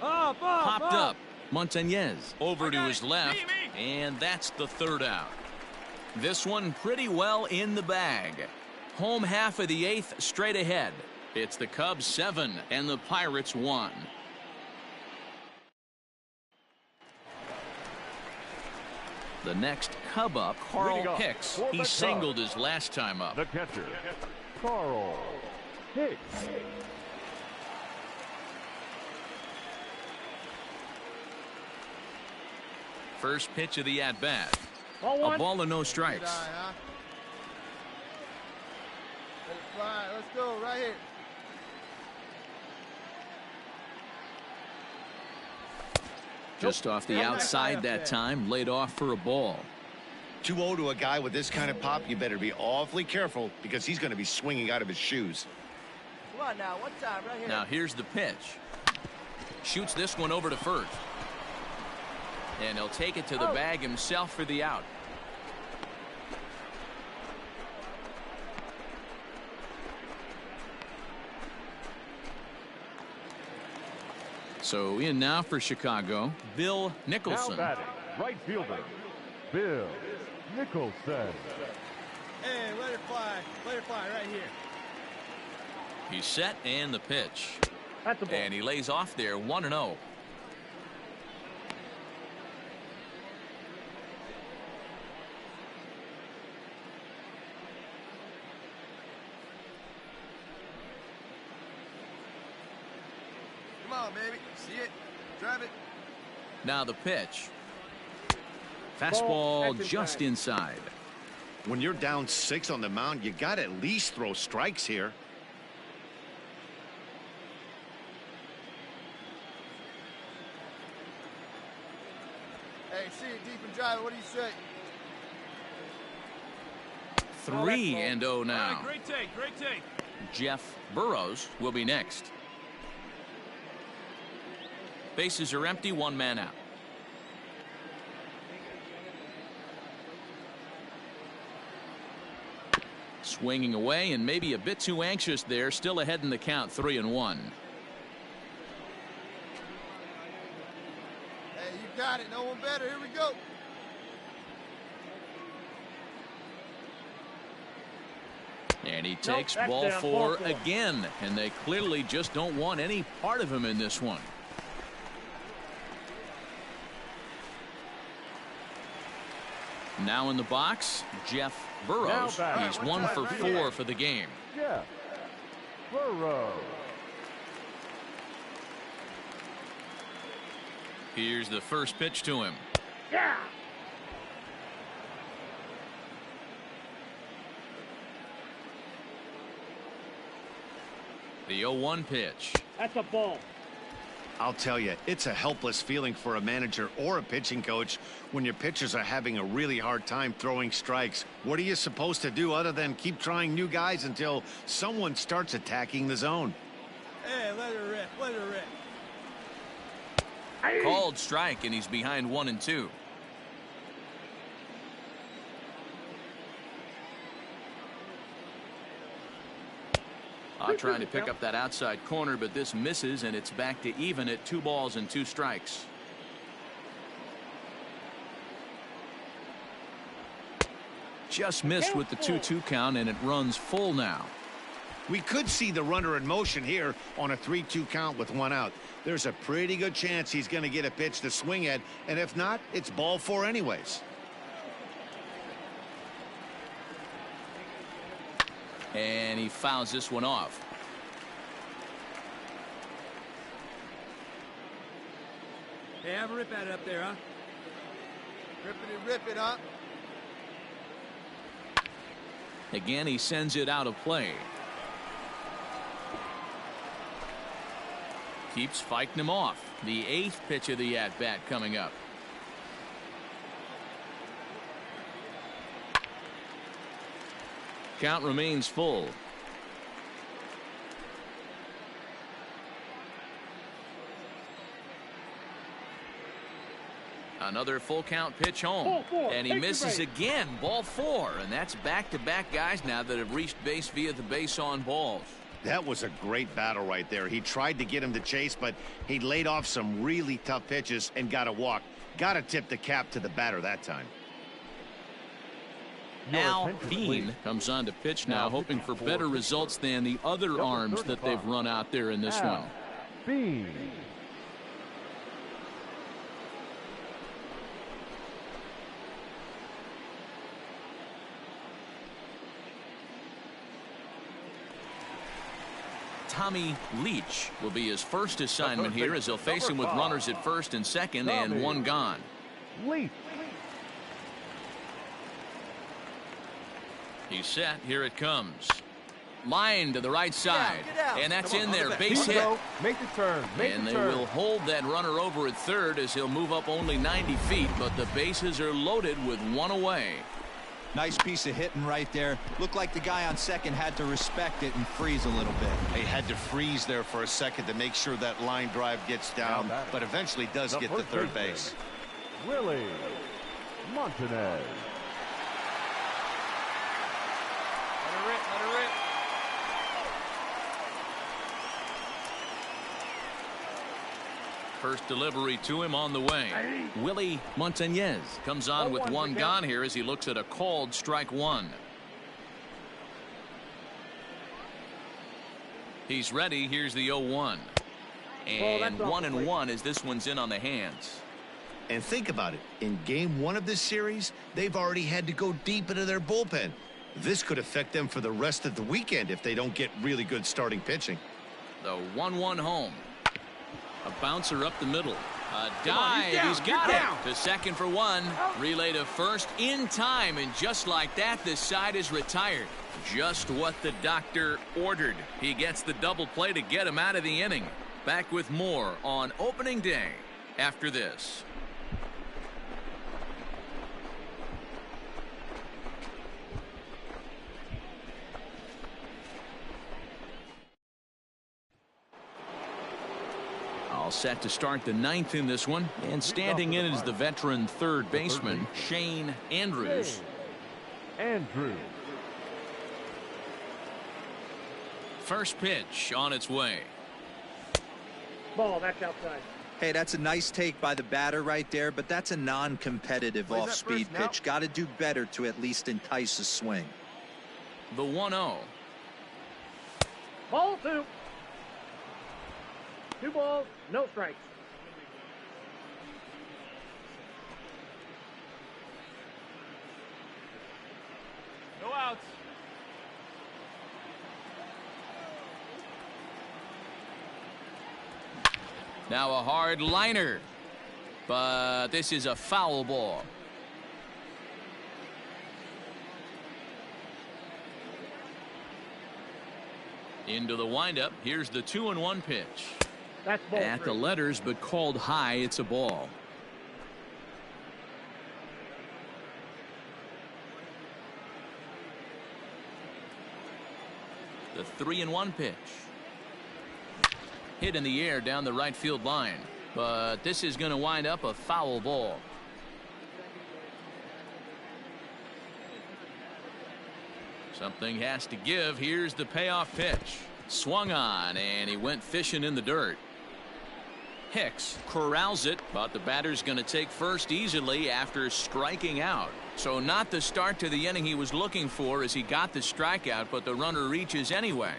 [SPEAKER 3] Popped up. Montañez over to his left, and that's the 3rd out. This one pretty well in the bag. Home half of the 8th straight ahead. It's the Cubs 7 and the Pirates 1. The next Cub up, Carl Hicks. He singled his last time up.
[SPEAKER 4] The catcher, Carl Hicks.
[SPEAKER 3] First pitch of the at-bat.
[SPEAKER 6] Ball
[SPEAKER 3] A ball and no strikes.
[SPEAKER 8] Let it fly. Let's go right here.
[SPEAKER 3] Just off the outside that time, laid off for a ball.
[SPEAKER 1] 2-0 to a guy with this kind of pop, you better be awfully careful because he's going to be swinging out of his shoes.
[SPEAKER 8] Come on now, one time right here.
[SPEAKER 3] Now here's the pitch. Shoots this one over to first. And he'll take it to the bag himself for the out. So in now for Chicago, Bill Nicholson.
[SPEAKER 4] Now batting, right fielder, Bill Nicholson.
[SPEAKER 8] Hey, let it fly right here.
[SPEAKER 3] He's set and the pitch.
[SPEAKER 6] That's a ball.
[SPEAKER 3] And he lays off there 1-0.
[SPEAKER 8] on, baby. See it? Drive it.
[SPEAKER 3] Now the pitch. Fastball just inside.
[SPEAKER 1] When you're down 6 on the mound, you got to at least throw strikes here.
[SPEAKER 8] Hey, see it deep and drive it. What do you say?
[SPEAKER 3] 3-0 now.
[SPEAKER 2] All right, great take, great take.
[SPEAKER 3] Jeff Burrows will be next. Bases are empty, 1 man out. Swinging away and maybe a bit too anxious there. Still ahead in the count, 3-1.
[SPEAKER 8] Hey, you got it. No one better. Here we go.
[SPEAKER 3] And he takes ball 4 again. And they clearly just don't want any part of him in this one. Now in the box, Jeff Burrows. He's 1 for 4 for the game.
[SPEAKER 4] Jeff Burrows.
[SPEAKER 3] Here's the first pitch to him.
[SPEAKER 6] Yeah.
[SPEAKER 3] The 0-1 pitch.
[SPEAKER 6] That's a ball.
[SPEAKER 1] I'll tell you, it's a helpless feeling for a manager or a pitching coach when your pitchers are having a really hard time throwing strikes. What are you supposed to do other than keep trying new guys until someone starts attacking the zone?
[SPEAKER 8] Hey, let her rip. Let her rip.
[SPEAKER 3] Called strike, and he's behind 1-2. Trying to pick up that outside corner, but this misses, and it's back to even at 2 balls and 2 strikes. Just missed with the 2-2 count, and it runs full now.
[SPEAKER 1] We could see the runner in motion here on a 3-2 count with 1 out. There's a pretty good chance he's going to get a pitch to swing at, and if not, it's ball 4 anyways.
[SPEAKER 3] And he fouls this one off.
[SPEAKER 7] Hey, have a rip at it up there, huh?
[SPEAKER 8] Rip it, huh?
[SPEAKER 3] Again, he sends it out of play. Keeps fighting him off. The 8th pitch of the at-bat coming up. Count remains full. Another full count pitch home. And he misses again. Ball 4. And that's back-to-back guys now that have reached base via the base on balls.
[SPEAKER 1] That was a great battle right there. He tried to get him to chase, but he laid off some really tough pitches and got a walk. Got to tip the cap to the batter that time.
[SPEAKER 3] Al Bean comes on to pitch now, hoping for better results than the other arms that they've run out there in this one.
[SPEAKER 4] Bean.
[SPEAKER 3] Tommy Leach will be his first assignment here as he'll face him with runners at first and second and 1 gone.
[SPEAKER 4] Leach.
[SPEAKER 3] He's set. Here it comes. Line to the right side.
[SPEAKER 8] Get out.
[SPEAKER 3] And that's
[SPEAKER 8] Come on,
[SPEAKER 3] in there.
[SPEAKER 8] back.
[SPEAKER 3] Base hit.
[SPEAKER 4] Make the turn.
[SPEAKER 3] And they will hold that runner over at third as he'll move up only 90 feet. But the bases are loaded with 1 away.
[SPEAKER 5] Nice piece of hitting right there. Looked like the guy on second had to respect it and freeze a little bit.
[SPEAKER 1] He had to freeze there for a second to make sure that line drive gets down, but eventually does get to third base.
[SPEAKER 4] Willie Montanez.
[SPEAKER 2] Let her rip, let her rip.
[SPEAKER 3] First delivery to him on the way. Willie Montanez comes on with 1 gone here as he looks at a called strike 1. He's ready. Here's the 0-1. And 1-1 as this one's in on the hands.
[SPEAKER 1] And think about it. In game 1 of this series, they've already had to go deep into their bullpen. This could affect them for the rest of the weekend if they don't get really good starting pitching.
[SPEAKER 3] The 1-1 home. A bouncer up the middle. A dive. He's got it. To second for one. Relay to first in time. And just like that, the side is retired. Just what the doctor ordered. He gets the double play to get him out of the inning. Back with more on opening day after this. All set to start the ninth in this one, and standing in is the veteran third baseman Shane Andrews. First pitch on its way.
[SPEAKER 6] Ball, that's outside.
[SPEAKER 5] Hey, that's a nice take by the batter right there, but that's a non-competitive off-speed pitch. Got to do better to at least entice a swing.
[SPEAKER 3] The 1-0.
[SPEAKER 6] Ball 2. 2 balls, no strikes.
[SPEAKER 2] No outs.
[SPEAKER 3] Now a hard liner, but this is a foul ball. Into the windup. Here's the 2-1 pitch.
[SPEAKER 6] That's ball
[SPEAKER 3] At
[SPEAKER 6] 3.
[SPEAKER 3] the letters, but called high. It's a ball. The 3-1 pitch. Hit in the air down the right field line, but this is going to wind up a foul ball. Something has to give. Here's the payoff pitch. Swung on, and he went fishing in the dirt. Hicks corrals it, but the batter's going to take first easily after striking out. So not the start to the inning he was looking for as he got the strikeout, but the runner reaches anyway.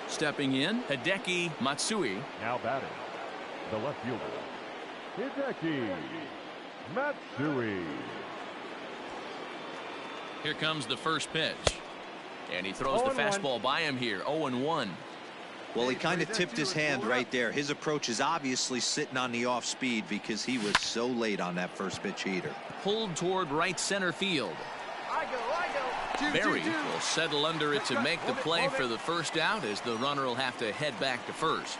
[SPEAKER 3] Stepping in, Hideki Matsui.
[SPEAKER 4] Now batting, the left fielder, Hideki Matsui.
[SPEAKER 3] Here comes the first pitch. And he throws the fastball by him here. 0-1.
[SPEAKER 5] Well, he kind of tipped his hand right there. His approach is obviously sitting on the off speed because he was so late on that first pitch heater.
[SPEAKER 3] Pulled toward right center field.
[SPEAKER 8] I go.
[SPEAKER 3] Berry will settle under it to make the play for the first out, as the runner will have to head back to first.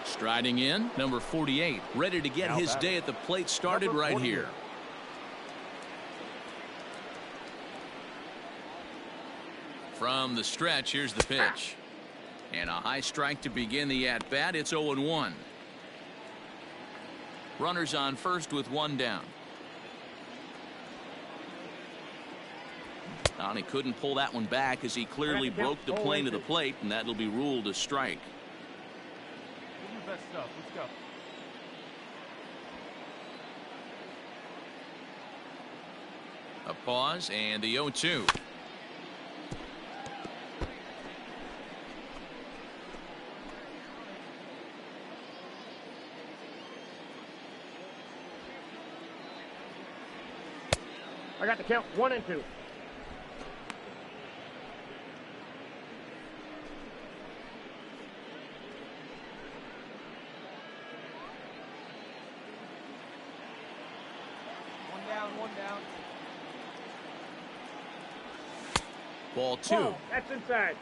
[SPEAKER 3] Striding in, number 48, ready to get his day at the plate started right here. From the stretch, here's the pitch. And a high strike to begin the at-bat. It's 0-1. Runners on first with one down. And he couldn't pull that one back as he clearly broke the plane of the plate, and that'll be ruled a strike.
[SPEAKER 2] Best stuff. Let's go.
[SPEAKER 3] A pause and the 0-2.
[SPEAKER 6] I got the count 1 and 2.
[SPEAKER 2] One down.
[SPEAKER 3] Ball 2.
[SPEAKER 6] Ball, that's inside.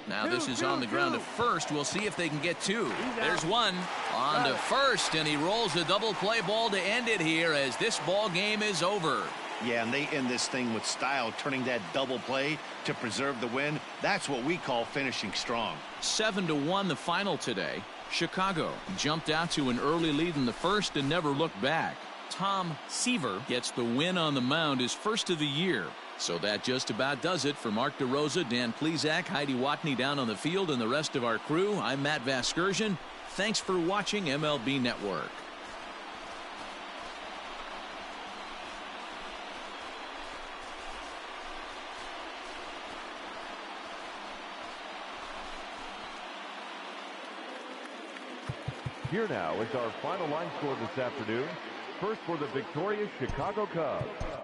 [SPEAKER 3] Now this is on the ground to first. We'll see if they can get 2. There's one on to first, and he rolls a double play ball to end it here as this ball game is over.
[SPEAKER 1] Yeah, and they end this thing with style, turning that double play to preserve the win. That's what we call finishing strong.
[SPEAKER 3] 7-1 the final today. Chicago jumped out to an early lead in the first and never looked back. Tom Seaver gets the win on the mound, his first of the year. So that just about does it for Mark DeRosa, Dan Plesac, Heidi Watney down on the field, and the rest of our crew. I'm Matt Vasgersian. Thanks for watching MLB Network.
[SPEAKER 4] Here now is our final line score this afternoon. First for the victorious Chicago Cubs.